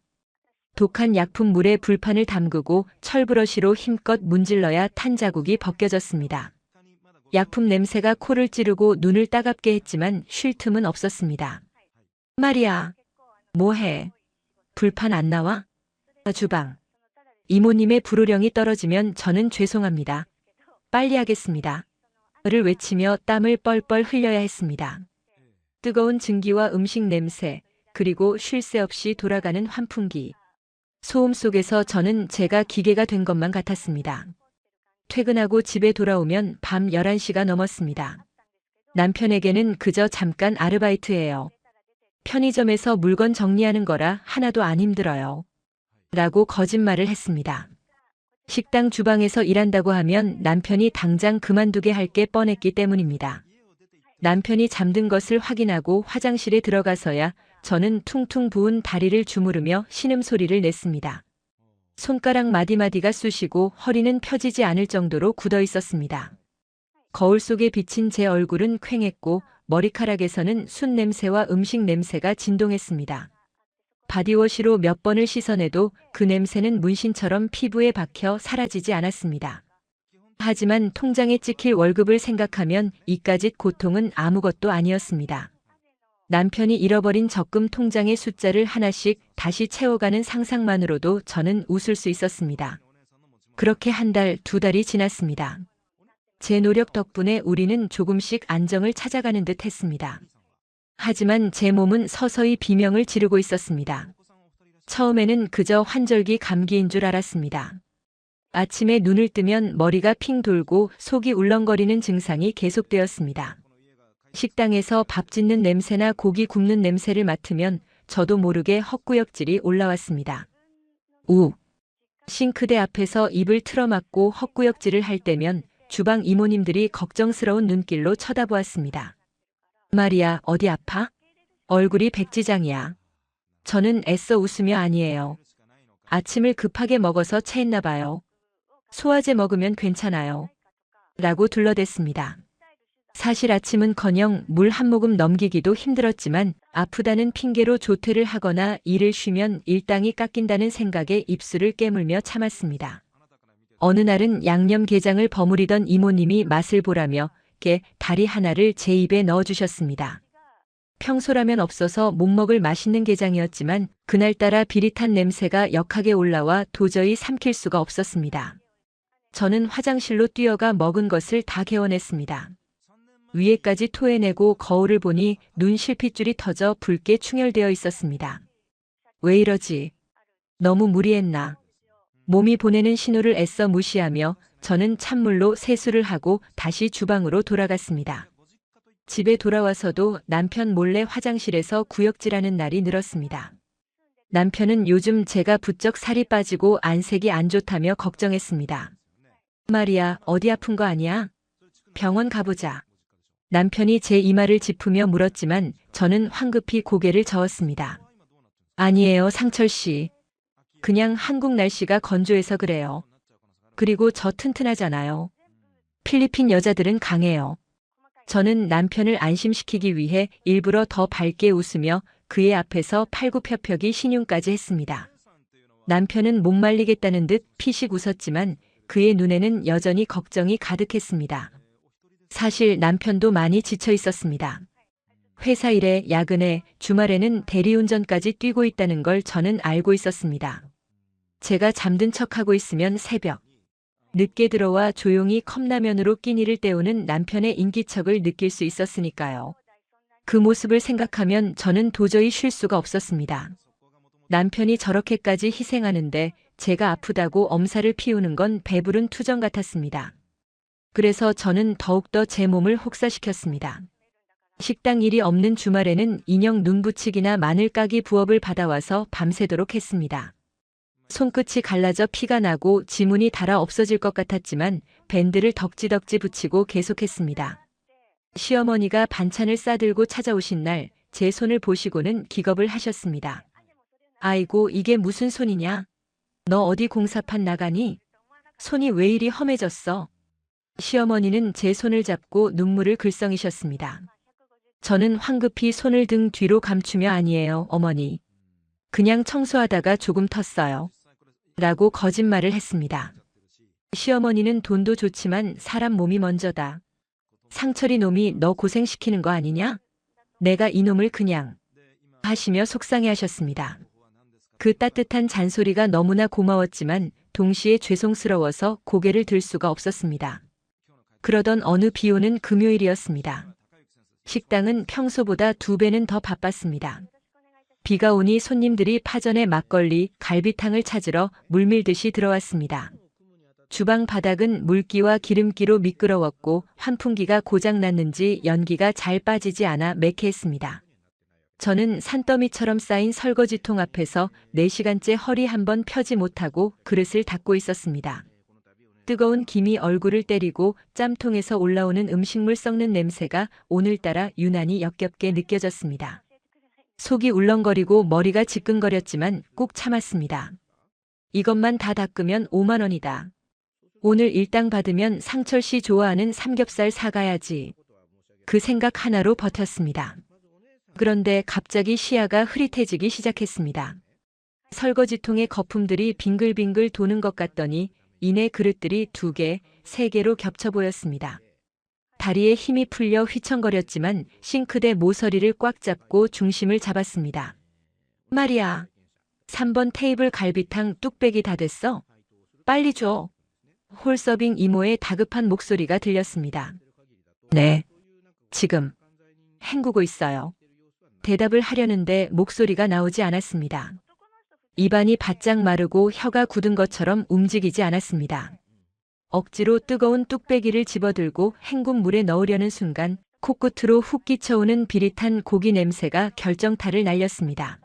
독한 약품물에 불판을 담그고 철브러시로 힘껏 문질러야 탄 자국이 벗겨졌습니다. 약품 냄새가 코를 찌르고 눈을 따갑게 했지만 쉴 틈은 없었습니다. 마리아, 뭐해? 불판 안 나와? 주방. 이모님의 불호령이 떨어지면 저는 죄송합니다. 빨리 하겠습니다. 를 외치며 땀을 뻘뻘 흘려야 했습니다. 뜨거운 증기와 음식 냄새, 그리고 쉴 새 없이 돌아가는 환풍기. 소음 속에서 저는 제가 기계가 된 것만 같았습니다. 퇴근하고 집에 돌아오면 밤 11시가 넘었습니다. 남편에게는 그저 잠깐 아르바이트예요. 편의점에서 물건 정리하는 거라 하나도 안 힘들어요. 라고 거짓말을 했습니다. 식당 주방에서 일한다고 하면 남편이 당장 그만두게 할 게 뻔했기 때문입니다. 남편이 잠든 것을 확인하고 화장실에 들어가서야 저는 퉁퉁 부은 다리를 주무르며 신음소리를 냈습니다. 손가락 마디마디가 쑤시고 허리는 펴지지 않을 정도로 굳어 있었습니다. 거울 속에 비친 제 얼굴은 퀭했고 머리카락에서는 숯 냄새와 음식 냄새가 진동했습니다. 바디워시로 몇 번을 씻어내도 그 냄새는 문신처럼 피부에 박혀 사라지지 않았습니다. 하지만 통장에 찍힐 월급을 생각하면 이까짓 고통은 아무것도 아니었습니다. 남편이 잃어버린 적금 통장의 숫자를 하나씩 다시 채워가는 상상만으로도 저는 웃을 수 있었습니다. 그렇게 한 달, 두 달이 지났습니다. 제 노력 덕분에 우리는 조금씩 안정을 찾아가는 듯 했습니다. 하지만 제 몸은 서서히 비명을 지르고 있었습니다. 처음에는 그저 환절기 감기인 줄 알았습니다. 아침에 눈을 뜨면 머리가 핑 돌고 속이 울렁거리는 증상이 계속되었습니다. 식당에서 밥 짓는 냄새나 고기 굽는 냄새를 맡으면 저도 모르게 헛구역질이 올라왔습니다. 싱크대 앞에서 입을 틀어막고 헛구역질을 할 때면 주방 이모님들이 걱정스러운 눈길로 쳐다보았습니다. 마리아, 어디 아파? 얼굴이 백지장이야. 저는 애써 웃으며 아니에요. 아침을 급하게 먹어서 체했나 봐요. 소화제 먹으면 괜찮아요. 라고 둘러댔습니다. 사실 아침은커녕 물 한 모금 넘기기도 힘들었지만 아프다는 핑계로 조퇴를 하거나 일을 쉬면 일당이 깎인다는 생각에 입술을 깨물며 참았습니다. 어느 날은 양념게장을 버무리던 이모님이 맛을 보라며 깨 다리 하나를 제 입에 넣어주셨습니다. 평소라면 없어서 못 먹을 맛있는 게장이었지만 그날따라 비릿한 냄새가 역하게 올라와 도저히 삼킬 수가 없었습니다. 저는 화장실로 뛰어가 먹은 것을 다 개워냈습니다. 위에까지 토해내고 거울을 보니 눈 실핏줄이 터져 붉게 충혈되어 있었습니다. 왜 이러지? 너무 무리했나? 몸이 보내는 신호를 애써 무시하며 저는 찬물로 세수를 하고 다시 주방으로 돌아갔습니다. 집에 돌아와서도 남편 몰래 화장실에서 구역질하는 날이 늘었습니다. 남편은 요즘 제가 부쩍 살이 빠지고 안색이 안 좋다며 걱정했습니다. 말이야, 어디 아픈 거 아니야? 병원 가보자. 남편이 제 이마를 짚으며 물었지만 저는 황급히 고개를 저었습니다. 아니에요, 상철 씨. 그냥 한국 날씨가 건조해서 그래요. 그리고 저 튼튼하잖아요. 필리핀 여자들은 강해요. 저는 남편을 안심시키기 위해 일부러 더 밝게 웃으며 그의 앞에서 팔굽혀펴기 신용까지 했습니다. 남편은 못 말리겠다는 듯 피식 웃었지만 그의 눈에는 여전히 걱정이 가득했습니다. 사실 남편도 많이 지쳐 있었습니다. 회사 일에, 야근에, 주말에는 대리운전까지 뛰고 있다는 걸 저는 알고 있었습니다. 제가 잠든 척하고 있으면 새벽, 늦게 들어와 조용히 컵라면으로 끼니를 때우는 남편의 인기척을 느낄 수 있었으니까요. 그 모습을 생각하면 저는 도저히 쉴 수가 없었습니다. 남편이 저렇게까지 희생하는데 제가 아프다고 엄살을 피우는 건 배부른 투정 같았습니다. 그래서 저는 더욱더 제 몸을 혹사시켰습니다. 식당 일이 없는 주말에는 인형 눈붙이기나 마늘 까기 부업을 받아와서 밤새도록 했습니다. 손끝이 갈라져 피가 나고 지문이 닳아 없어질 것 같았지만 밴드를 덕지덕지 붙이고 계속했습니다. 시어머니가 반찬을 싸들고 찾아오신 날 제 손을 보시고는 기겁을 하셨습니다. 아이고, 이게 무슨 손이냐? 너 어디 공사판 나가니? 손이 왜 이리 험해졌어? 시어머니는 제 손을 잡고 눈물을 글썽이셨습니다. 저는 황급히 손을 등 뒤로 감추며 아니에요, 어머니. 그냥 청소하다가 조금 텄어요. 라고 거짓말을 했습니다. 시어머니는 돈도 좋지만 사람 몸이 먼저다. 상철이 놈이 너 고생시키는 거 아니냐? 내가 이놈을 그냥 하시며 속상해하셨습니다. 그 따뜻한 잔소리가 너무나 고마웠지만 동시에 죄송스러워서 고개를 들 수가 없었습니다. 그러던 어느 비 오는 금요일이었습니다. 식당은 평소보다 2배는 더 바빴습니다. 비가 오니 손님들이 파전에 막걸리, 갈비탕을 찾으러 물밀듯이 들어왔습니다. 주방 바닥은 물기와 기름기로 미끄러웠고 환풍기가 고장났는지 연기가 잘 빠지지 않아 매캐했습니다. 저는 산더미처럼 쌓인 설거지통 앞에서 4시간째 허리 한번 펴지 못하고 그릇을 닦고 있었습니다. 뜨거운 김이 얼굴을 때리고 짬통에서 올라오는 음식물 썩는 냄새가 오늘따라 유난히 역겹게 느껴졌습니다. 속이 울렁거리고 머리가 지끈거렸지만 꾹 참았습니다. 이것만 다 닦으면 5만 원이다. 오늘 일당 받으면 상철 씨 좋아하는 삼겹살 사가야지. 그 생각 하나로 버텼습니다. 그런데 갑자기 시야가 흐릿해지기 시작했습니다. 설거지통의 거품들이 빙글빙글 도는 것 같더니 이내 그릇들이 2개, 3개로 겹쳐 보였습니다. 다리에 힘이 풀려 휘청거렸지만 싱크대 모서리를 꽉 잡고 중심을 잡았습니다. 말이야, 3번 테이블 갈비탕 뚝배기 다 됐어? 빨리 줘. 홀서빙 이모의 다급한 목소리가 들렸습니다. 네, 지금 헹구고 있어요. 대답을 하려는데 목소리가 나오지 않았습니다. 입안이 바짝 마르고 혀가 굳은 것처럼 움직이지 않았습니다. 억지로 뜨거운 뚝배기를 집어들고 헹군 물에 넣으려는 순간 코끝으로 훅 끼쳐오는 비릿한 고기 냄새가 결정타를 날렸습니다.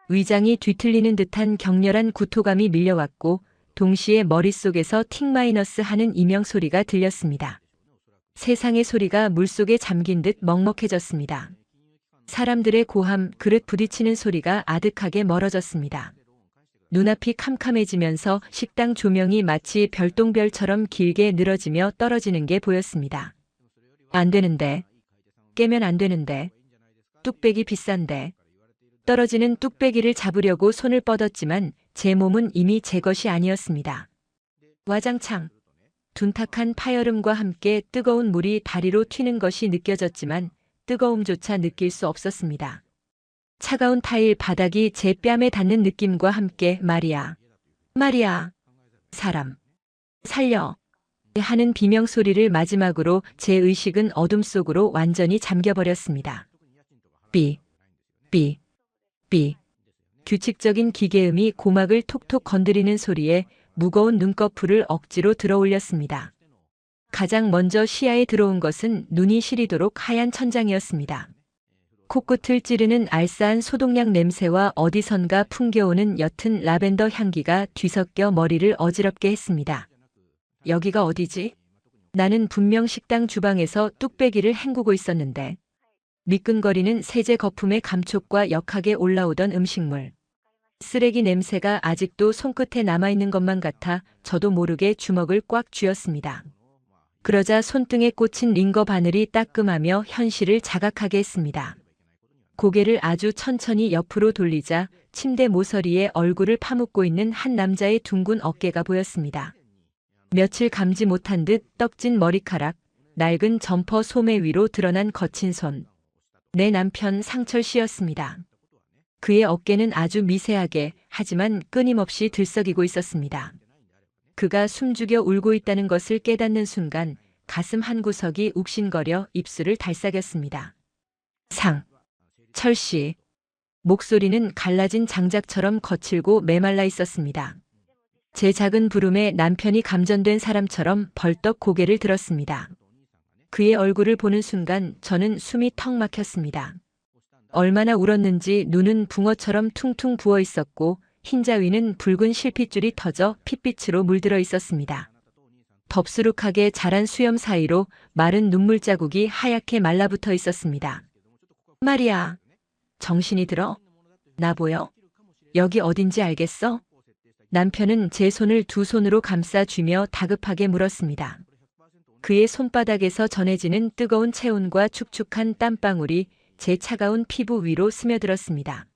위장이 뒤틀리는 듯한 격렬한 구토감이 밀려왔고 동시에 머릿속에서 틱- 하는 이명 소리가 들렸습니다. 세상의 소리가 물속에 잠긴 듯 먹먹해졌습니다. 사람들의 고함, 그릇 부딪히는 소리가 아득하게 멀어졌습니다. 눈앞이 캄캄해지면서 식당 조명이 마치 별똥별처럼 길게 늘어지며 떨어지는 게 보였습니다. 안 되는데. 깨면 안 되는데. 뚝배기 비싼데. 떨어지는 뚝배기를 잡으려고 손을 뻗었지만 제 몸은 이미 제 것이 아니었습니다. 와장창. 둔탁한 파여름과 함께 뜨거운 물이 다리로 튀는 것이 느껴졌지만 뜨거움조차 느낄 수 없었습니다. 차가운 타일 바닥이 제 뺨에 닿는 느낌과 함께 말이야. 말이야. 사람. 살려. 하는 비명 소리를 마지막으로 제 의식은 어둠 속으로 완전히 잠겨버렸습니다. 삐, 삐, 삐. 규칙적인 기계음이 고막을 톡톡 건드리는 소리에 무거운 눈꺼풀을 억지로 들어올렸습니다. 가장 먼저 시야에 들어온 것은 눈이 시리도록 하얀 천장이었습니다. 코끝을 찌르는 알싸한 소독약 냄새와 어디선가 풍겨오는 옅은 라벤더 향기가 뒤섞여 머리를 어지럽게 했습니다. 여기가 어디지? 나는 분명 식당 주방에서 뚝배기를 헹구고 있었는데 미끈거리는 세제 거품의 감촉과 역하게 올라오던 음식물. 쓰레기 냄새가 아직도 손끝에 남아있는 것만 같아 저도 모르게 주먹을 꽉 쥐었습니다. 그러자 손등에 꽂힌 링거 바늘이 따끔하며 현실을 자각하게 했습니다. 고개를 아주 천천히 옆으로 돌리자 침대 모서리에 얼굴을 파묻고 있는 한 남자의 둥근 어깨가 보였습니다. 며칠 감지 못한 듯 떡진 머리카락, 낡은 점퍼 소매 위로 드러난 거친 손. 내 남편 상철 씨였습니다. 그의 어깨는 아주 미세하게 하지만 끊임없이 들썩이고 있었습니다. 그가 숨죽여 울고 있다는 것을 깨닫는 순간 가슴 한구석이 욱신거려 입술을 달싹였습니다. 철씨. 목소리는 갈라진 장작처럼 거칠고 메말라 있었습니다. 제 작은 부름에 남편이 감전된 사람처럼 벌떡 고개를 들었습니다. 그의 얼굴을 보는 순간 저는 숨이 턱 막혔습니다. 얼마나 울었는지 눈은 붕어처럼 퉁퉁 부어 있었고 흰자 위는 붉은 실핏줄이 터져 핏빛으로 물들어 있었습니다. 덥수룩하게 자란 수염 사이로 마른 눈물 자국이 하얗게 말라붙어 있었습니다. 마리아, 정신이 들어? 나 보여? 여기 어딘지 알겠어? 남편은 제 손을 두 손으로 감싸 쥐며 다급하게 물었습니다. 그의 손바닥에서 전해지는 뜨거운 체온과 축축한 땀방울이 제 차가운 피부 위로 스며들었습니다.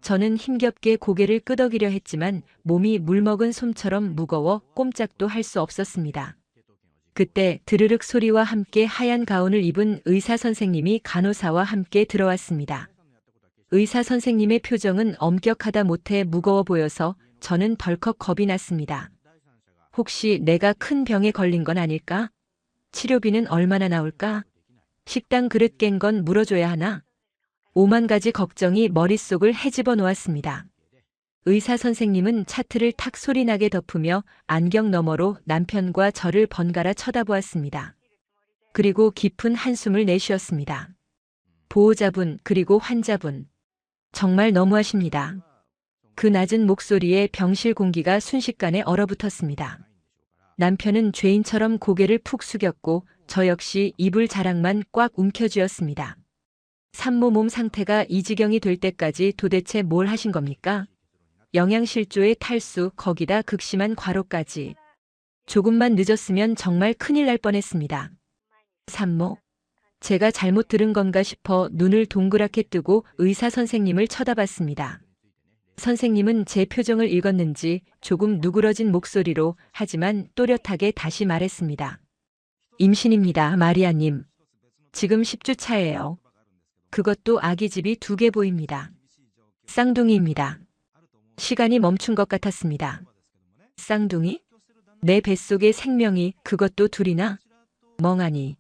저는 힘겹게 고개를 끄덕이려 했지만 몸이 물먹은 솜처럼 무거워 꼼짝도 할 수 없었습니다. 그때 드르륵 소리와 함께 하얀 가운을 입은 의사 선생님이 간호사와 함께 들어왔습니다. 의사 선생님의 표정은 엄격하다 못해 무거워 보여서 저는 덜컥 겁이 났습니다. 혹시 내가 큰 병에 걸린 건 아닐까? 치료비는 얼마나 나올까? 식당 그릇 깬 건 물어줘야 하나? 오만 가지 걱정이 머릿속을 헤집어 놓았습니다. 의사 선생님은 차트를 탁 소리나게 덮으며 안경 너머로 남편과 저를 번갈아 쳐다보았습니다. 그리고 깊은 한숨을 내쉬었습니다. 보호자분 그리고 환자분. 정말 너무하십니다. 그 낮은 목소리에 병실 공기가 순식간에 얼어붙었습니다. 남편은 죄인처럼 고개를 푹 숙였고 저 역시 이불 자락만 꽉 움켜쥐었습니다. 산모 몸 상태가 이 지경이 될 때까지 도대체 뭘 하신 겁니까? 영양실조의 탈수, 거기다 극심한 과로까지. 조금만 늦었으면 정말 큰일 날 뻔했습니다. 산모? 제가 잘못 들은 건가 싶어 눈을 동그랗게 뜨고 의사 선생님을 쳐다봤습니다. 선생님은 제 표정을 읽었는지 조금 누그러진 목소리로 하지만 또렷하게 다시 말했습니다. 임신입니다, 마리아님. 지금 10주 차예요. 그것도 아기집이 2개 보입니다. 쌍둥이입니다. 시간이 멈춘 것 같았습니다. 쌍둥이? 내 뱃속에 생명이 그것도 둘이나? 멍하니.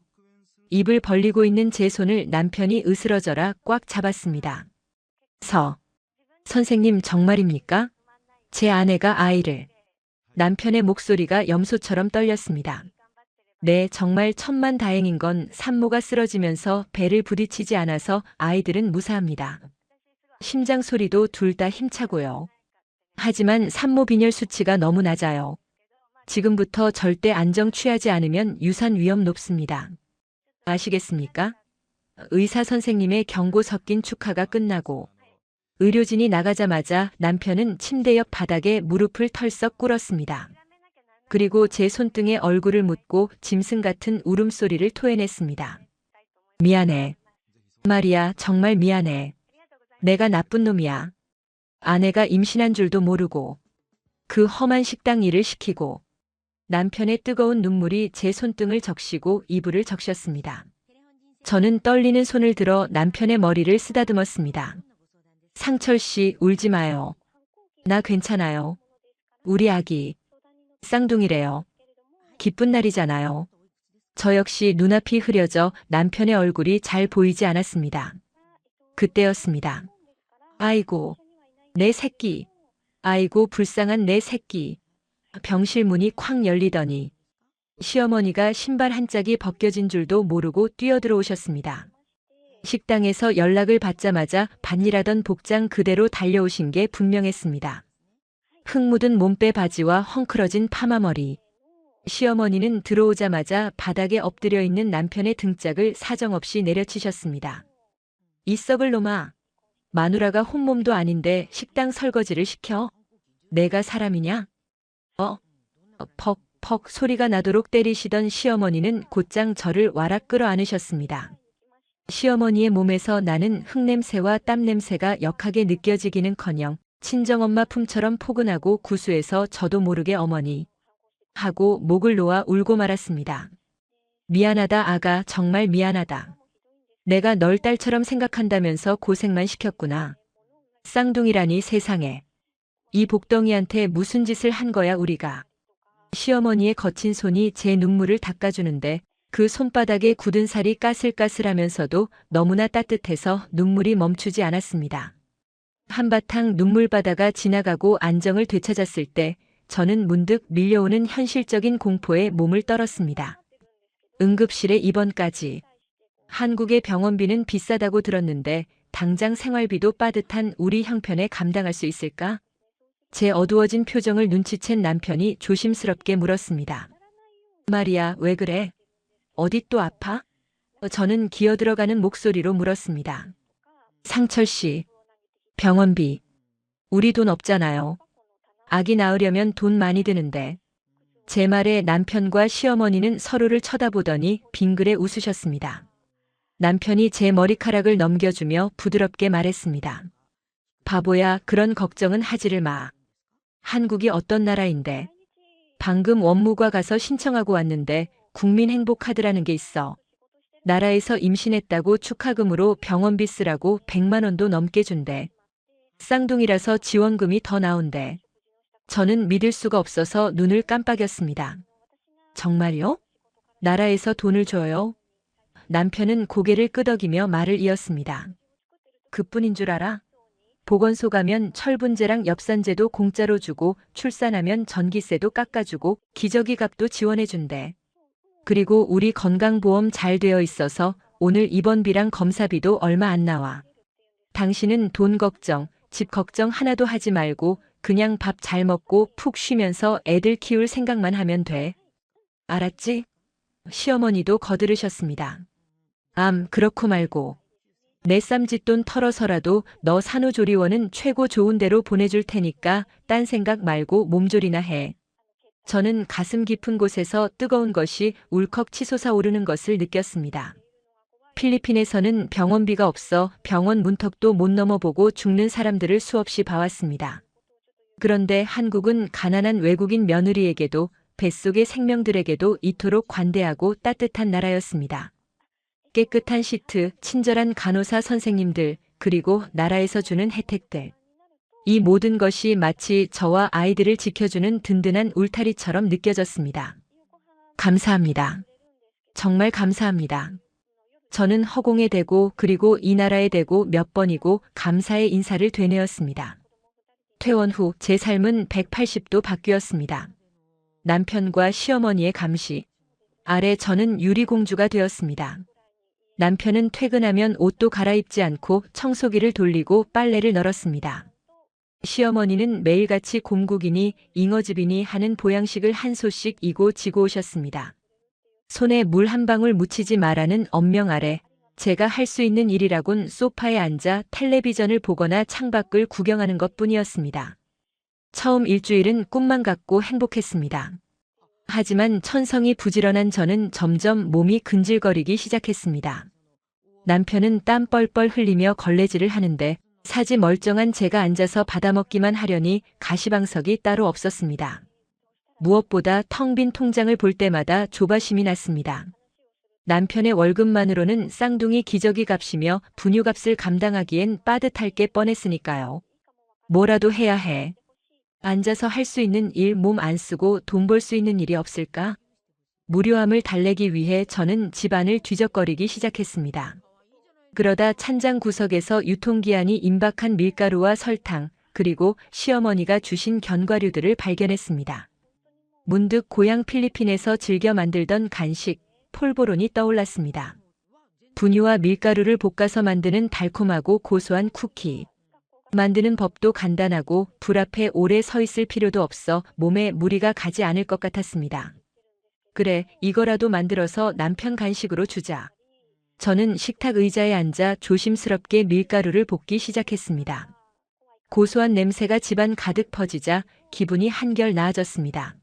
입을 벌리고 있는 제 손을 남편이 으스러져라 꽉 잡았습니다. 선생님 정말입니까? 제 아내가 아이를. 남편의 목소리가 염소처럼 떨렸습니다. 네, 정말 천만다행인 건 산모가 쓰러지면서 배를 부딪히지 않아서 아이들은 무사합니다. 심장 소리도 둘 다 힘차고요. 하지만 산모 빈혈 수치가 너무 낮아요. 지금부터 절대 안정 취하지 않으면 유산 위험 높습니다. 아시겠습니까? 의사 선생님의 경고 섞인 축하가 끝나고 의료진이 나가자마자 남편은 침대 옆 바닥에 무릎을 털썩 꿇었습니다. 그리고 제 손등에 얼굴을 묻고 짐승 같은 울음소리를 토해냈습니다. 미안해. 마리아, 정말 미안해. 내가 나쁜 놈이야. 아내가 임신한 줄도 모르고 그 험한 식당 일을 시키고. 남편의 뜨거운 눈물이 제 손등을 적시고 이불을 적셨습니다. 저는 떨리는 손을 들어 남편의 머리를 쓰다듬었습니다. 상철 씨, 울지 마요. 나 괜찮아요. 우리 아기. 쌍둥이래요. 기쁜 날이잖아요. 저 역시 눈앞이 흐려져 남편의 얼굴이 잘 보이지 않았습니다. 그때였습니다. 아이고, 내 새끼. 아이고, 불쌍한 내 새끼. 병실 문이 쾅 열리더니 시어머니가 신발 한 짝이 벗겨진 줄도 모르고 뛰어들어오셨습니다. 식당에서 연락을 받자마자 반일하던 복장 그대로 달려오신 게 분명했습니다. 흙 묻은 몸빼 바지와 헝클어진 파마머리. 시어머니는 들어오자마자 바닥에 엎드려 있는 남편의 등짝을 사정없이 내려치셨습니다. 이 썩을 놈아. 마누라가 혼몸도 아닌데 식당 설거지를 시켜? 내가 사람이냐? 퍽 소리가 나도록 때리시던 시어머니는 곧장 저를 와락 끌어안으셨습니다. 시어머니의 몸에서 나는 흙냄새와 땀냄새가 역하게 느껴지기는커녕 친정엄마 품처럼 포근하고 구수해서 저도 모르게 어머니 하고 목을 놓아 울고 말았습니다. 미안하다 아가, 정말 미안하다. 내가 널 딸처럼 생각한다면서 고생만 시켰구나. 쌍둥이라니 세상에. 이 복덩이한테 무슨 짓을 한 거야 우리가. 시어머니의 거친 손이 제 눈물을 닦아주는데 그 손바닥에 굳은 살이 까슬까슬하면서도 너무나 따뜻해서 눈물이 멈추지 않았습니다. 한바탕 눈물바다가 지나가고 안정을 되찾았을 때 저는 문득 밀려오는 현실적인 공포에 몸을 떨었습니다. 응급실에 입원까지. 한국의 병원비는 비싸다고 들었는데 당장 생활비도 빠듯한 우리 형편에 감당할 수 있을까? 제 어두워진 표정을 눈치챈 남편이 조심스럽게 물었습니다. 말이야, 왜 그래? 어디 또 아파? 저는 기어들어가는 목소리로 물었습니다. 상철 씨, 병원비. 우리 돈 없잖아요. 아기 낳으려면 돈 많이 드는데. 제 말에 남편과 시어머니는 서로를 쳐다보더니 빙그레 웃으셨습니다. 남편이 제 머리카락을 넘겨주며 부드럽게 말했습니다. 바보야, 그런 걱정은 하지를 마. 한국이 어떤 나라인데. 방금 원무과 가서 신청하고 왔는데 국민행복카드라는 게 있어. 나라에서 임신했다고 축하금으로 병원비 쓰라고 100만 원도 넘게 준대. 쌍둥이라서 지원금이 더 나온대. 저는 믿을 수가 없어서 눈을 깜빡였습니다. 정말요? 나라에서 돈을 줘요? 남편은 고개를 끄덕이며 말을 이었습니다. 그뿐인 줄 알아? 보건소 가면 철분제랑 엽산제도 공짜로 주고 출산하면 전기세도 깎아주고 기저귀 값도 지원해준대. 그리고 우리 건강보험 잘 되어 있어서 오늘 입원비랑 검사비도 얼마 안 나와. 당신은 돈 걱정, 집 걱정 하나도 하지 말고 그냥 밥 잘 먹고 푹 쉬면서 애들 키울 생각만 하면 돼. 알았지? 시어머니도 거들으셨습니다. 그렇고 말고. 내 쌈짓돈 털어서라도 너 산후조리원은 최고 좋은 데로 보내줄 테니까 딴 생각 말고 몸조리나 해. 저는 가슴 깊은 곳에서 뜨거운 것이 울컥 치솟아 오르는 것을 느꼈습니다. 필리핀에서는 병원비가 없어 병원 문턱도 못 넘어보고 죽는 사람들을 수없이 봐왔습니다. 그런데 한국은 가난한 외국인 며느리에게도 뱃속의 생명들에게도 이토록 관대하고 따뜻한 나라였습니다. 깨끗한 시트, 친절한 간호사 선생님들, 그리고 나라에서 주는 혜택들. 이 모든 것이 마치 저와 아이들을 지켜주는 든든한 울타리처럼 느껴졌습니다. 감사합니다. 정말 감사합니다. 저는 허공에 대고 그리고 이 나라에 대고 몇 번이고 감사의 인사를 되뇌었습니다. 퇴원 후 제 삶은 180도 바뀌었습니다. 남편과 시어머니의 감시 아래 저는 유리공주가 되었습니다. 남편은 퇴근하면 옷도 갈아입지 않고 청소기를 돌리고 빨래를 널었습니다. 시어머니는 매일같이 곰국이니 잉어즙이니 하는 보양식을 한 소씩 이고 지고 오셨습니다. 손에 물 한 방울 묻히지 말라는 엄명 아래 제가 할 수 있는 일이라곤 소파에 앉아 텔레비전을 보거나 창밖을 구경하는 것뿐이었습니다. 처음 일주일은 꿈만 같고 행복했습니다. 하지만 천성이 부지런한 저는 점점 몸이 근질거리기 시작했습니다. 남편은 땀 뻘뻘 흘리며 걸레질을 하는데 사지 멀쩡한 제가 앉아서 받아먹기만 하려니 가시방석이 따로 없었습니다. 무엇보다 텅 빈 통장을 볼 때마다 조바심이 났습니다. 남편의 월급만으로는 쌍둥이 기저귀 값이며 분유값을 감당하기엔 빠듯할 게 뻔했으니까요. 뭐라도 해야 해. 앉아서 할 수 있는 일 몸 안 쓰고 돈 벌 수 있는 일이 없을까? 무료함을 달래기 위해 저는 집안을 뒤적거리기 시작했습니다. 그러다 찬장 구석에서 유통기한이 임박한 밀가루와 설탕, 그리고 시어머니가 주신 견과류들을 발견했습니다. 문득 고향 필리핀에서 즐겨 만들던 간식, 폴보론이 떠올랐습니다. 분유와 밀가루를 볶아서 만드는 달콤하고 고소한 쿠키. 만드는 법도 간단하고 불 앞에 오래 서 있을 필요도 없어 몸에 무리가 가지 않을 것 같았습니다. 그래, 이거라도 만들어서 남편 간식으로 주자. 저는 식탁 의자에 앉아 조심스럽게 밀가루를 볶기 시작했습니다. 고소한 냄새가 집안 가득 퍼지자 기분이 한결 나아졌습니다.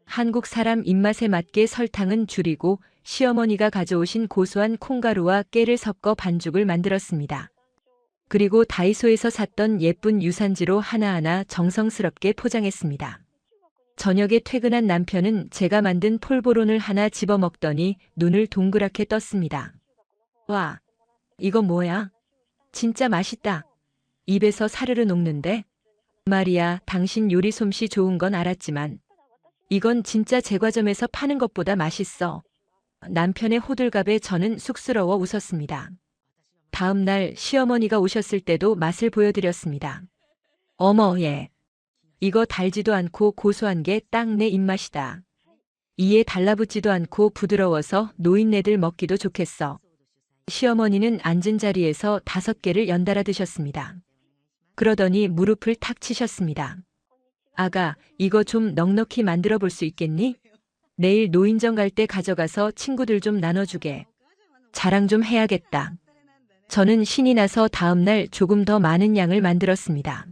한국 사람 입맛에 맞게 설탕은 줄이고 시어머니가 가져오신 고소한 콩가루와 깨를 섞어 반죽을 만들었습니다. 그리고 다이소에서 샀던 예쁜 유산지로 하나하나 정성스럽게 포장했습니다. 저녁에 퇴근한 남편은 제가 만든 폴보론을 하나 집어먹더니 눈을 동그랗게 떴습니다. 와, 이거 뭐야? 진짜 맛있다. 입에서 사르르 녹는데? 마리아, 당신 요리 솜씨 좋은 건 알았지만 이건 진짜 제과점에서 파는 것보다 맛있어. 남편의 호들갑에 저는 쑥스러워 웃었습니다. 다음 날 시어머니가 오셨을 때도 맛을 보여드렸습니다. 어머, 얘. 이거 달지도 않고 고소한 게 딱 내 입맛이다. 이에 달라붙지도 않고 부드러워서 노인네들 먹기도 좋겠어. 시어머니는 앉은 자리에서 5개를 연달아 드셨습니다. 그러더니 무릎을 탁 치셨습니다. 아가, 이거 좀 넉넉히 만들어 볼 수 있겠니? 내일 노인정 갈 때 가져가서 친구들 좀 나눠주게. 자랑 좀 해야겠다. 저는 신이 나서 다음 날 조금 더 많은 양을 만들었습니다.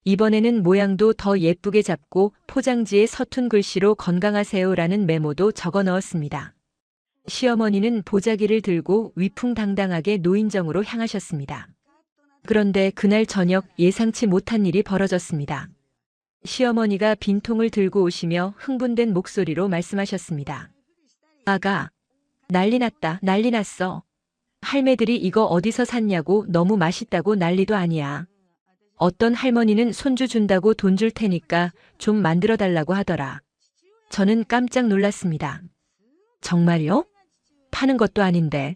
이번에는 모양도 더 예쁘게 잡고 포장지에 서툰 글씨로 건강하세요라는 메모도 적어 넣었습니다. 시어머니는 보자기를 들고 위풍당당하게 노인정으로 향하셨습니다. 그런데 그날 저녁 예상치 못한 일이 벌어졌습니다. 시어머니가 빈통을 들고 오시며 흥분된 목소리로 말씀하셨습니다. 아가, 난리 났다, 난리 났어. 할매들이 이거 어디서 샀냐고 너무 맛있다고 난리도 아니야. 어떤 할머니는 손주 준다고 돈 줄 테니까 좀 만들어 달라고 하더라. 저는 깜짝 놀랐습니다. 정말요? 파는 것도 아닌데.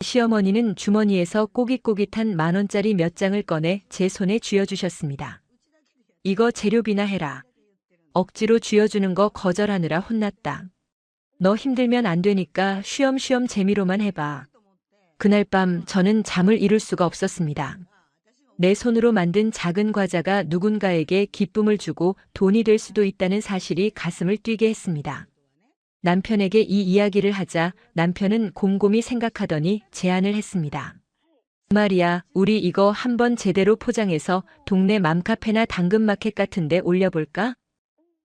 시어머니는 주머니에서 꼬깃꼬깃한 10,000원짜리 몇 장을 꺼내 제 손에 쥐어주셨습니다. 이거 재료비나 해라. 억지로 쥐어주는 거 거절하느라 혼났다. 너 힘들면 안 되니까 쉬엄쉬엄 재미로만 해봐. 그날 밤 저는 잠을 이룰 수가 없었습니다. 내 손으로 만든 작은 과자가 누군가에게 기쁨을 주고 돈이 될 수도 있다는 사실이 가슴을 뛰게 했습니다. 남편에게 이 이야기를 하자 남편은 곰곰이 생각하더니 제안을 했습니다. 마리아, 우리 이거 한번 제대로 포장해서 동네 맘카페나 당근마켓 같은 데 올려볼까?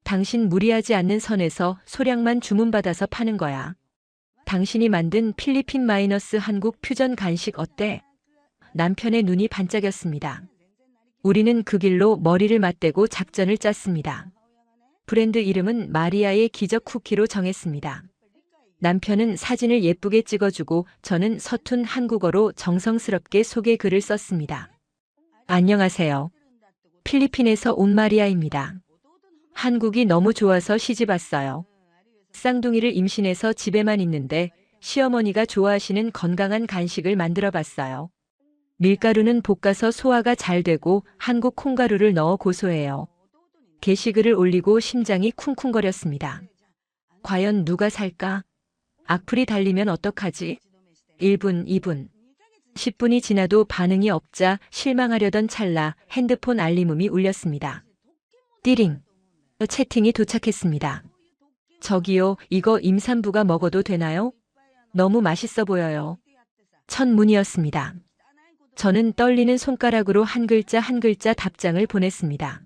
당신 무리하지 않는 선에서 소량만 주문받아서 파는 거야. 당신이 만든 필리핀 마이너스 한국 퓨전 간식 어때? 남편의 눈이 반짝였습니다. 우리는 그 길로 머리를 맞대고 작전을 짰습니다. 브랜드 이름은 마리아의 기적 쿠키로 정했습니다. 남편은 사진을 예쁘게 찍어주고 저는 서툰 한국어로 정성스럽게 소개 글을 썼습니다. 안녕하세요. 필리핀에서 온 마리아입니다. 한국이 너무 좋아서 시집 왔어요. 쌍둥이를 임신해서 집에만 있는데 시어머니가 좋아하시는 건강한 간식을 만들어 봤어요. 밀가루는 볶아서 소화가 잘 되고 한국 콩가루를 넣어 고소해요. 게시글을 올리고 심장이 쿵쿵거렸습니다. 과연 누가 살까? 악플이 달리면 어떡하지? 1분, 2분. 10분이 지나도 반응이 없자 실망하려던 찰나 핸드폰 알림음이 울렸습니다. 띠링. 채팅이 도착했습니다. 저기요, 이거 임산부가 먹어도 되나요? 너무 맛있어 보여요. 첫 문이었습니다. 저는 떨리는 손가락으로 한 글자 한 글자 답장을 보냈습니다.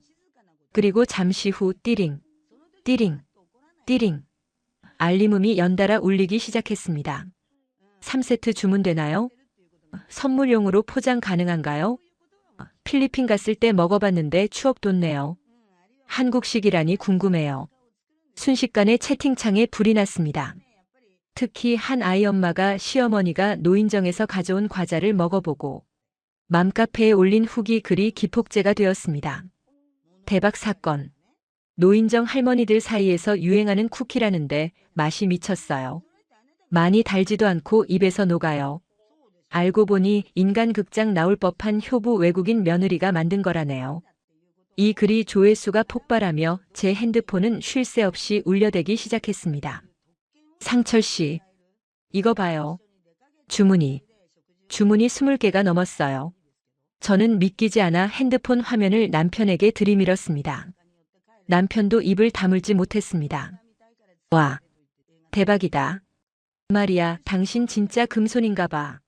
그리고 잠시 후 띠링, 띠링, 띠링. 알림음이 연달아 울리기 시작했습니다. 3세트 주문되나요? 선물용으로 포장 가능한가요? 필리핀 갔을 때 먹어봤는데 추억 돋네요. 한국식이라니 궁금해요. 순식간에 채팅창에 불이 났습니다. 특히 한 아이 엄마가 시어머니가 노인정에서 가져온 과자를 먹어보고 맘카페에 올린 후기 글이 기폭제가 되었습니다. 대박 사건. 노인정 할머니들 사이에서 유행하는 쿠키라는데 맛이 미쳤어요. 많이 달지도 않고 입에서 녹아요. 알고 보니 인간극장 나올 법한 효부 외국인 며느리가 만든 거라네요. 이 글이 조회수가 폭발하며 제 핸드폰은 쉴 새 없이 울려대기 시작했습니다. 상철 씨, 이거 봐요. 주문이 20개가 넘었어요. 저는 믿기지 않아 핸드폰 화면을 남편에게 들이밀었습니다. 남편도 입을 다물지 못했습니다. 와, 대박이다. 마리아, 당신 진짜 금손인가 봐.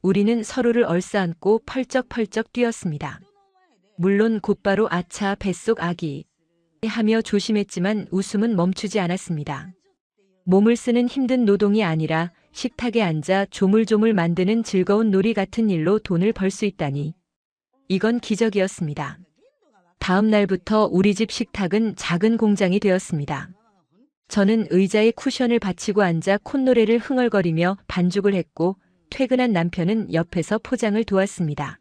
우리는 서로를 얼싸안고 펄쩍펄쩍 뛰었습니다. 물론 곧바로 아차 뱃속 아기 하며 조심했지만 웃음은 멈추지 않았습니다. 몸을 쓰는 힘든 노동이 아니라 식탁에 앉아 조물조물 만드는 즐거운 놀이 같은 일로 돈을 벌 수 있다니. 이건 기적이었습니다. 다음 날부터 우리 집 식탁은 작은 공장이 되었습니다. 저는 의자에 쿠션을 받치고 앉아 콧노래를 흥얼거리며 반죽을 했고 퇴근한 남편은 옆에서 포장을 도왔습니다.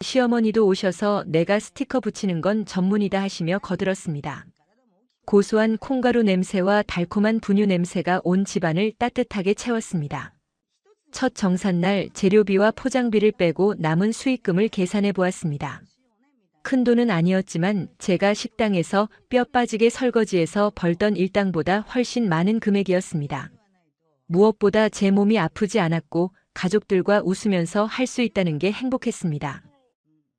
시어머니도 오셔서 내가 스티커 붙이는 건 전문이다 하시며 거들었습니다. 고소한 콩가루 냄새와 달콤한 분유 냄새가 온 집안을 따뜻하게 채웠습니다. 첫 정산날 재료비와 포장비를 빼고 남은 수익금을 계산해 보았습니다. 큰 돈은 아니었지만 제가 식당에서 뼈 빠지게 설거지해서 벌던 일당보다 훨씬 많은 금액이었습니다. 무엇보다 제 몸이 아프지 않았고 가족들과 웃으면서 할 수 있다는 게 행복했습니다.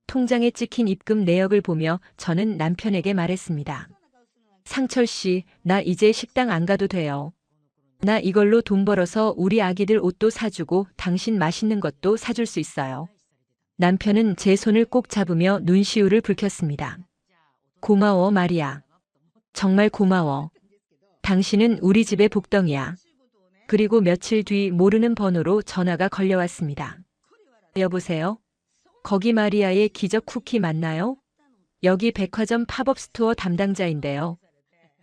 통장에 찍힌 입금 내역을 보며 저는 남편에게 말했습니다. 상철 씨, 나 이제 식당 안 가도 돼요. 나 이걸로 돈 벌어서 우리 아기들 옷도 사주고 당신 맛있는 것도 사줄 수 있어요. 남편은 제 손을 꼭 잡으며 눈시울을 붉혔습니다. 고마워, 마리아. 정말 고마워. 당신은 우리 집의 복덩이야. 그리고 며칠 뒤 모르는 번호로 전화가 걸려왔습니다. 여보세요? 거기 마리아의 기적 쿠키 맞나요? 여기 백화점 팝업 스토어 담당자인데요.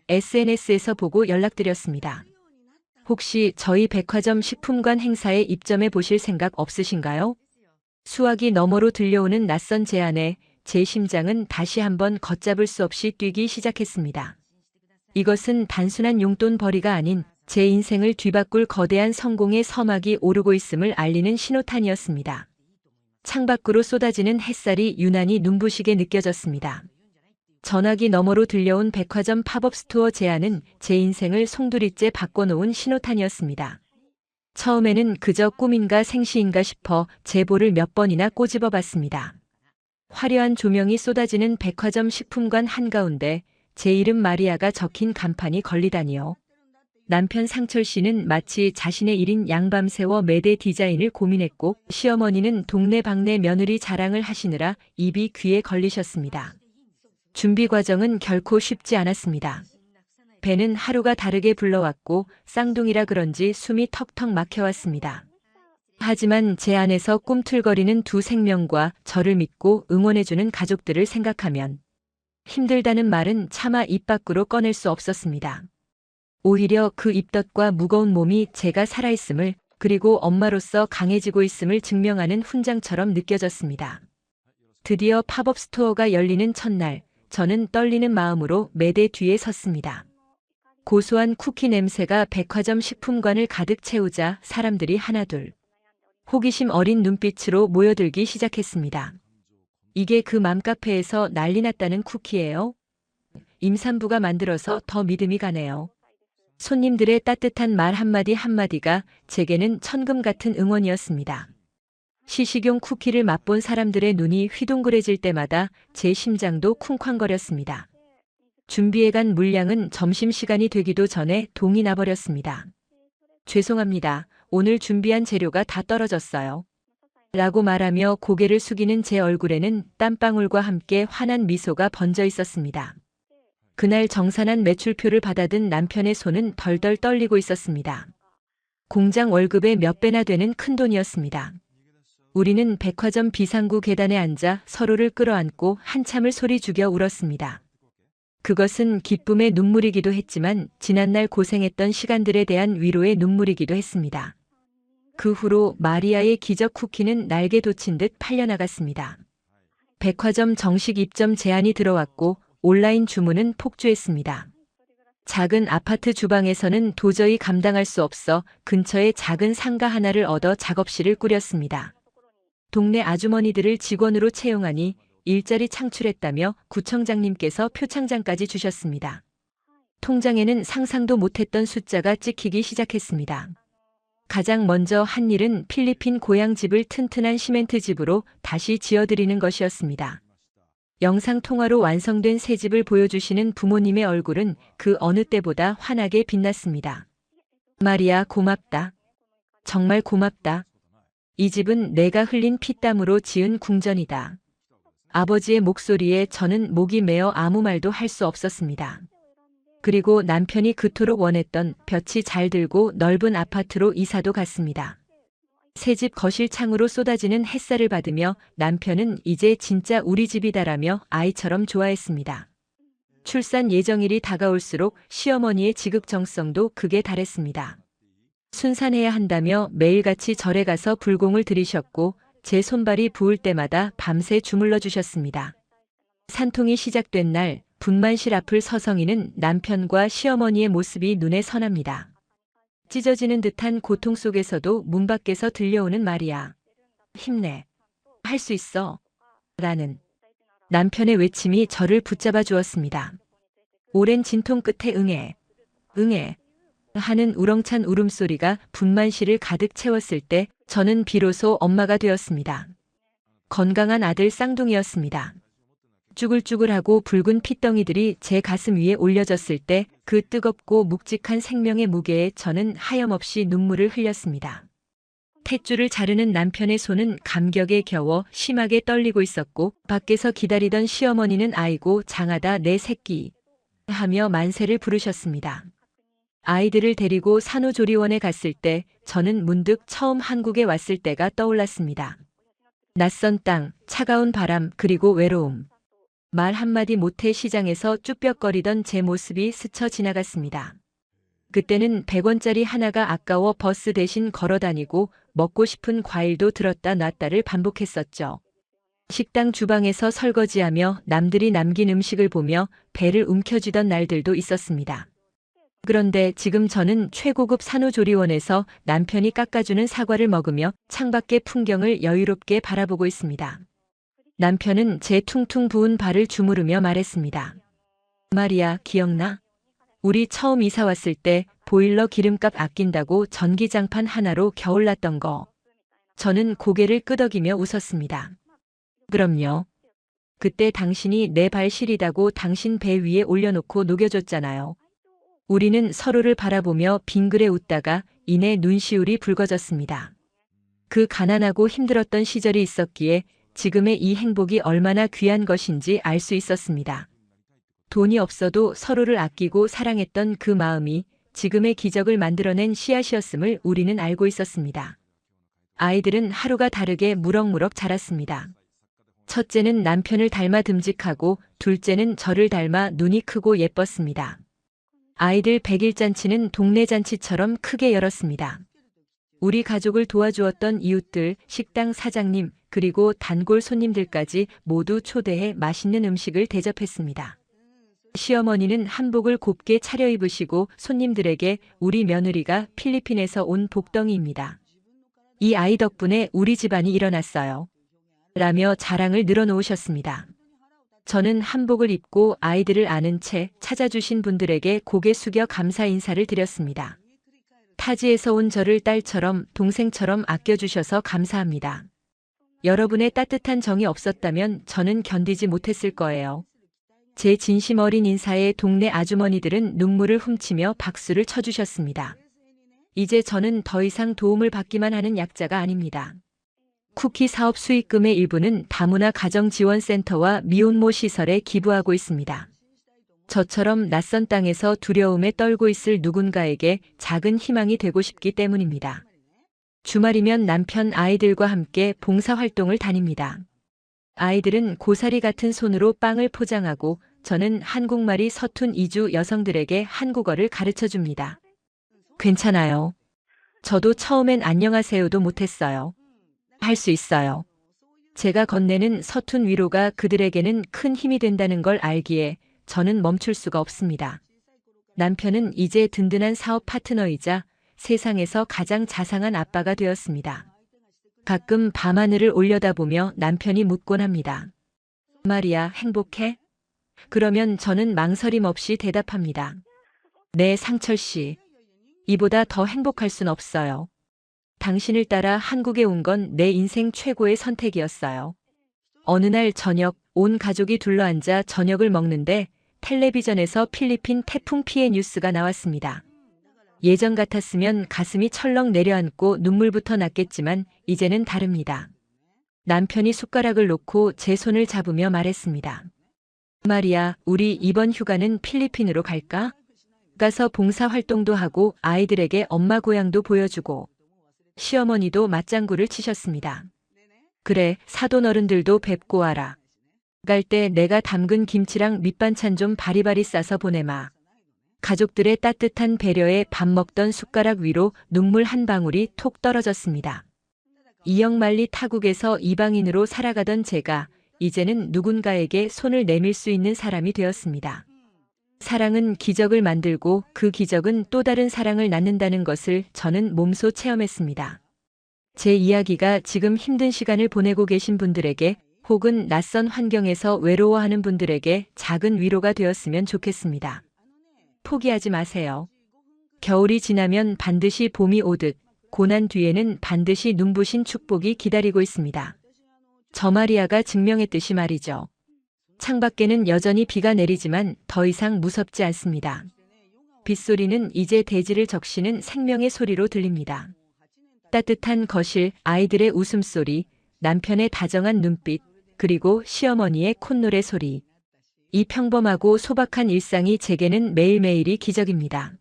SNS에서 보고 연락드렸습니다. 혹시 저희 백화점 식품관 행사에 입점해 보실 생각 없으신가요? 수화기 너머로 들려오는 낯선 제안에 제 심장은 다시 한번 걷잡을 수 없이 뛰기 시작했습니다. 이것은 단순한 용돈 벌이가 아닌 제 인생을 뒤바꿀 거대한 성공의 서막이 오르고 있음을 알리는 신호탄이었습니다. 창밖으로 쏟아지는 햇살이 유난히 눈부시게 느껴졌습니다. 전화기 너머로 들려온 백화점 팝업 스토어 제안은 제 인생을 송두리째 바꿔놓은 신호탄이었습니다. 처음에는 그저 꿈인가 생시인가 싶어 제보를 몇 번이나 꼬집어 봤습니다. 화려한 조명이 쏟아지는 백화점 식품관 한가운데 제 이름 마리아가 적힌 간판이 걸리다니요. 남편 상철 씨는 마치 자신의 일인 양밤새워 매대 디자인을 고민했고 시어머니는 동네방네 며느리 자랑을 하시느라 입이 귀에 걸리셨습니다. 준비 과정은 결코 쉽지 않았습니다. 배는 하루가 다르게 불러왔고 쌍둥이라 그런지 숨이 턱턱 막혀왔습니다. 하지만 제 안에서 꿈틀거리는 두 생명과 저를 믿고 응원해주는 가족들을 생각하면 힘들다는 말은 차마 입 밖으로 꺼낼 수 없었습니다. 오히려 그 입덧과 무거운 몸이 제가 살아있음을 그리고 엄마로서 강해지고 있음을 증명하는 훈장처럼 느껴졌습니다. 드디어 팝업 스토어가 열리는 첫날, 저는 떨리는 마음으로 매대 뒤에 섰습니다. 고소한 쿠키 냄새가 백화점 식품관을 가득 채우자 사람들이 하나둘 호기심 어린 눈빛으로 모여들기 시작했습니다. 이게 그 맘카페에서 난리 났다는 쿠키예요? 임산부가 만들어서 더 믿음이 가네요. 손님들의 따뜻한 말 한마디 한마디가 제게는 천금 같은 응원이었습니다. 시식용 쿠키를 맛본 사람들의 눈이 휘둥그레질 때마다 제 심장도 쿵쾅거렸습니다. 준비해간 물량은 점심시간이 되기도 전에 동이 나버렸습니다. 죄송합니다. 오늘 준비한 재료가 다 떨어졌어요. 라고 말하며 고개를 숙이는 제 얼굴에는 땀방울과 함께 환한 미소가 번져 있었습니다. 그날 정산한 매출표를 받아든 남편의 손은 덜덜 떨리고 있었습니다. 공장 월급의 몇 배나 되는 큰돈이었습니다. 우리는 백화점 비상구 계단에 앉아 서로를 끌어안고 한참을 소리 죽여 울었습니다. 그것은 기쁨의 눈물이기도 했지만 지난날 고생했던 시간들에 대한 위로의 눈물이기도 했습니다. 그 후로 마리아의 기적 쿠키는 날개 돋친 듯 팔려나갔습니다. 백화점 정식 입점 제안이 들어왔고 온라인 주문은 폭주했습니다. 작은 아파트 주방에서는 도저히 감당할 수 없어 근처에 작은 상가 하나를 얻어 작업실을 꾸렸습니다. 동네 아주머니들을 직원으로 채용하니 일자리 창출했다며 구청장님께서 표창장까지 주셨습니다. 통장에는 상상도 못했던 숫자가 찍히기 시작했습니다. 가장 먼저 한 일은 필리핀 고향 집을 튼튼한 시멘트 집으로 다시 지어드리는 것이었습니다. 영상 통화로 완성된 새 집을 보여주시는 부모님의 얼굴은 그 어느 때보다 환하게 빛났습니다. 마리아, 고맙다. 정말 고맙다. 이 집은 내가 흘린 피땀으로 지은 궁전이다. 아버지의 목소리에 저는 목이 메어 아무 말도 할 수 없었습니다. 그리고 남편이 그토록 원했던 볕이 잘 들고 넓은 아파트로 이사도 갔습니다. 새집 거실 창으로 쏟아지는 햇살을 받으며 남편은 이제 진짜 우리 집이다라며 아이처럼 좋아했습니다. 출산 예정일이 다가올수록 시어머니의 지극정성도 극에 달했습니다. 순산해야 한다며 매일같이 절에 가서 불공을 들이셨고 제 손발이 부을 때마다 밤새 주물러 주셨습니다. 산통이 시작된 날 분만실 앞을 서성이는 남편과 시어머니의 모습이 눈에 선합니다. 찢어지는 듯한 고통 속에서도 문 밖에서 들려오는 마리아. 힘내. 할 수 있어. 라는 남편의 외침이 저를 붙잡아 주었습니다. 오랜 진통 끝에 응애. 응애. 하는 우렁찬 울음소리가 분만실을 가득 채웠을 때 저는 비로소 엄마가 되었습니다. 건강한 아들 쌍둥이였습니다. 쭈글쭈글하고 붉은 핏덩이들이 제 가슴 위에 올려졌을 때 그 뜨겁고 묵직한 생명의 무게에 저는 하염없이 눈물을 흘렸습니다. 탯줄을 자르는 남편의 손은 감격에 겨워 심하게 떨리고 있었고 밖에서 기다리던 시어머니는 아이고 장하다 내 새끼 하며 만세를 부르셨습니다. 아이들을 데리고 산후조리원에 갔을 때 저는 문득 처음 한국에 왔을 때가 떠올랐습니다. 낯선 땅, 차가운 바람, 그리고 외로움. 말 한마디 못해 시장에서 쭈뼛거리던 제 모습이 스쳐 지나갔습니다. 그때는 100원짜리 하나가 아까워 버스 대신 걸어 다니고 먹고 싶은 과일도 들었다 놨다를 반복했었죠. 식당 주방에서 설거지하며 남들이 남긴 음식을 보며 배를 움켜쥐던 날들도 있었습니다. 그런데 지금 저는 최고급 산후조리원에서 남편이 깎아주는 사과를 먹으며 창밖의 풍경을 여유롭게 바라보고 있습니다. 남편은 제 퉁퉁 부은 발을 주무르며 말했습니다. 마리아, 기억나? 우리 처음 이사 왔을 때 보일러 기름값 아낀다고 전기장판 하나로 겨울 났던 거. 저는 고개를 끄덕이며 웃었습니다. 그럼요. 그때 당신이 내 발 시리다고 당신 배 위에 올려놓고 녹여줬잖아요. 우리는 서로를 바라보며 빙그레 웃다가 이내 눈시울이 붉어졌습니다. 그 가난하고 힘들었던 시절이 있었기에 지금의 이 행복이 얼마나 귀한 것인지 알 수 있었습니다. 돈이 없어도 서로를 아끼고 사랑했던 그 마음이 지금의 기적을 만들어낸 씨앗이었음을 우리는 알고 있었습니다. 아이들은 하루가 다르게 무럭무럭 자랐습니다. 첫째는 남편을 닮아 듬직하고 둘째는 저를 닮아 눈이 크고 예뻤습니다. 아이들 100일 잔치는 동네 잔치처럼 크게 열었습니다. 우리 가족을 도와주었던 이웃들, 식당 사장님, 그리고 단골 손님들까지 모두 초대해 맛있는 음식을 대접했습니다. 시어머니는 한복을 곱게 차려입으시고 손님들에게 우리 며느리가 필리핀에서 온 복덩이입니다. 이 아이 덕분에 우리 집안이 일어났어요. 라며 자랑을 늘어놓으셨습니다. 저는 한복을 입고 아이들을 아는 채 찾아주신 분들에게 고개 숙여 감사 인사를 드렸습니다. 타지에서 온 저를 딸처럼 동생처럼 아껴주셔서 감사합니다. 여러분의 따뜻한 정이 없었다면 저는 견디지 못했을 거예요. 제 진심 어린 인사에 동네 아주머니들은 눈물을 훔치며 박수를 쳐주셨습니다. 이제 저는 더 이상 도움을 받기만 하는 약자가 아닙니다. 쿠키 사업 수익금의 일부는 다문화 가정지원센터와 미혼모 시설에 기부하고 있습니다. 저처럼 낯선 땅에서 두려움에 떨고 있을 누군가에게 작은 희망이 되고 싶기 때문입니다. 주말이면 남편 아이들과 함께 봉사활동을 다닙니다. 아이들은 고사리 같은 손으로 빵을 포장하고 저는 한국말이 서툰 이주 여성들에게 한국어를 가르쳐 줍니다. 괜찮아요. 저도 처음엔 안녕하세요도 못했어요. 할 수 있어요. 제가 건네는 서툰 위로가 그들에게는 큰 힘이 된다는 걸 알기에 저는 멈출 수가 없습니다. 남편은 이제 든든한 사업 파트너이자 세상에서 가장 자상한 아빠가 되었습니다. 가끔 밤하늘을 올려다보며 남편이 묻곤 합니다. 마리아, 행복해? 그러면 저는 망설임 없이 대답합니다. 네, 상철 씨. 이보다 더 행복할 순 없어요. 당신을 따라 한국에 온 건 내 인생 최고의 선택이었어요. 어느 날 저녁, 온 가족이 둘러앉아 저녁을 먹는데 텔레비전에서 필리핀 태풍 피해 뉴스가 나왔습니다. 예전 같았으면 가슴이 철렁 내려앉고 눈물부터 났겠지만 이제는 다릅니다. 남편이 숟가락을 놓고 제 손을 잡으며 말했습니다. 마리아, 우리 이번 휴가는 필리핀으로 갈까? 가서 봉사활동도 하고 아이들에게 엄마 고향도 보여주고 시어머니도 맞장구를 치셨습니다. 그래, 사돈 어른들도 뵙고 와라. 갈 때 내가 담근 김치랑 밑반찬 좀 바리바리 싸서 보내마. 가족들의 따뜻한 배려에 밥 먹던 숟가락 위로 눈물 한 방울이 톡 떨어졌습니다. 이영만리 타국에서 이방인으로 살아가던 제가 이제는 누군가에게 손을 내밀 수 있는 사람이 되었습니다. 사랑은 기적을 만들고 그 기적은 또 다른 사랑을 낳는다는 것을 저는 몸소 체험했습니다. 제 이야기가 지금 힘든 시간을 보내고 계신 분들에게 혹은 낯선 환경에서 외로워하는 분들에게 작은 위로가 되었으면 좋겠습니다. 포기하지 마세요. 겨울이 지나면 반드시 봄이 오듯 고난 뒤에는 반드시 눈부신 축복이 기다리고 있습니다. 저 마리아가 증명했듯이 말이죠. 창밖에는 여전히 비가 내리지만 더 이상 무섭지 않습니다. 빗소리는 이제 대지를 적시는 생명의 소리로 들립니다. 따뜻한 거실, 아이들의 웃음소리, 남편의 다정한 눈빛, 그리고 시어머니의 콧노래 소리. 이 평범하고 소박한 일상이 제게는 매일매일이 기적입니다.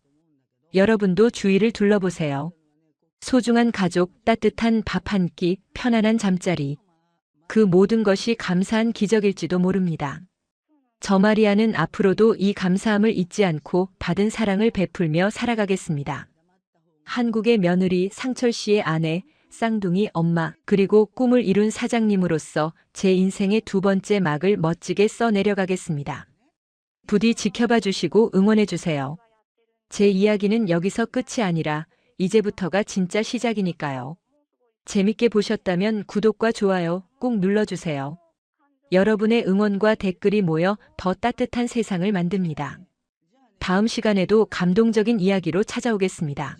여러분도 주위를 둘러보세요. 소중한 가족, 따뜻한 밥 한 끼, 편안한 잠자리. 그 모든 것이 감사한 기적일지도 모릅니다. 저 마리아는 앞으로도 이 감사함을 잊지 않고 받은 사랑을 베풀며 살아가겠습니다. 한국의 며느리, 상철 씨의 아내, 쌍둥이 엄마, 그리고 꿈을 이룬 사장님으로서 제 인생의 두 번째 막을 멋지게 써내려가겠습니다. 부디 지켜봐 주시고 응원해 주세요. 제 이야기는 여기서 끝이 아니라 이제부터가 진짜 시작이니까요. 재밌게 보셨다면 구독과 좋아요 꼭 눌러주세요. 여러분의 응원과 댓글이 모여 더 따뜻한 세상을 만듭니다. 다음 시간에도 감동적인 이야기로 찾아오겠습니다.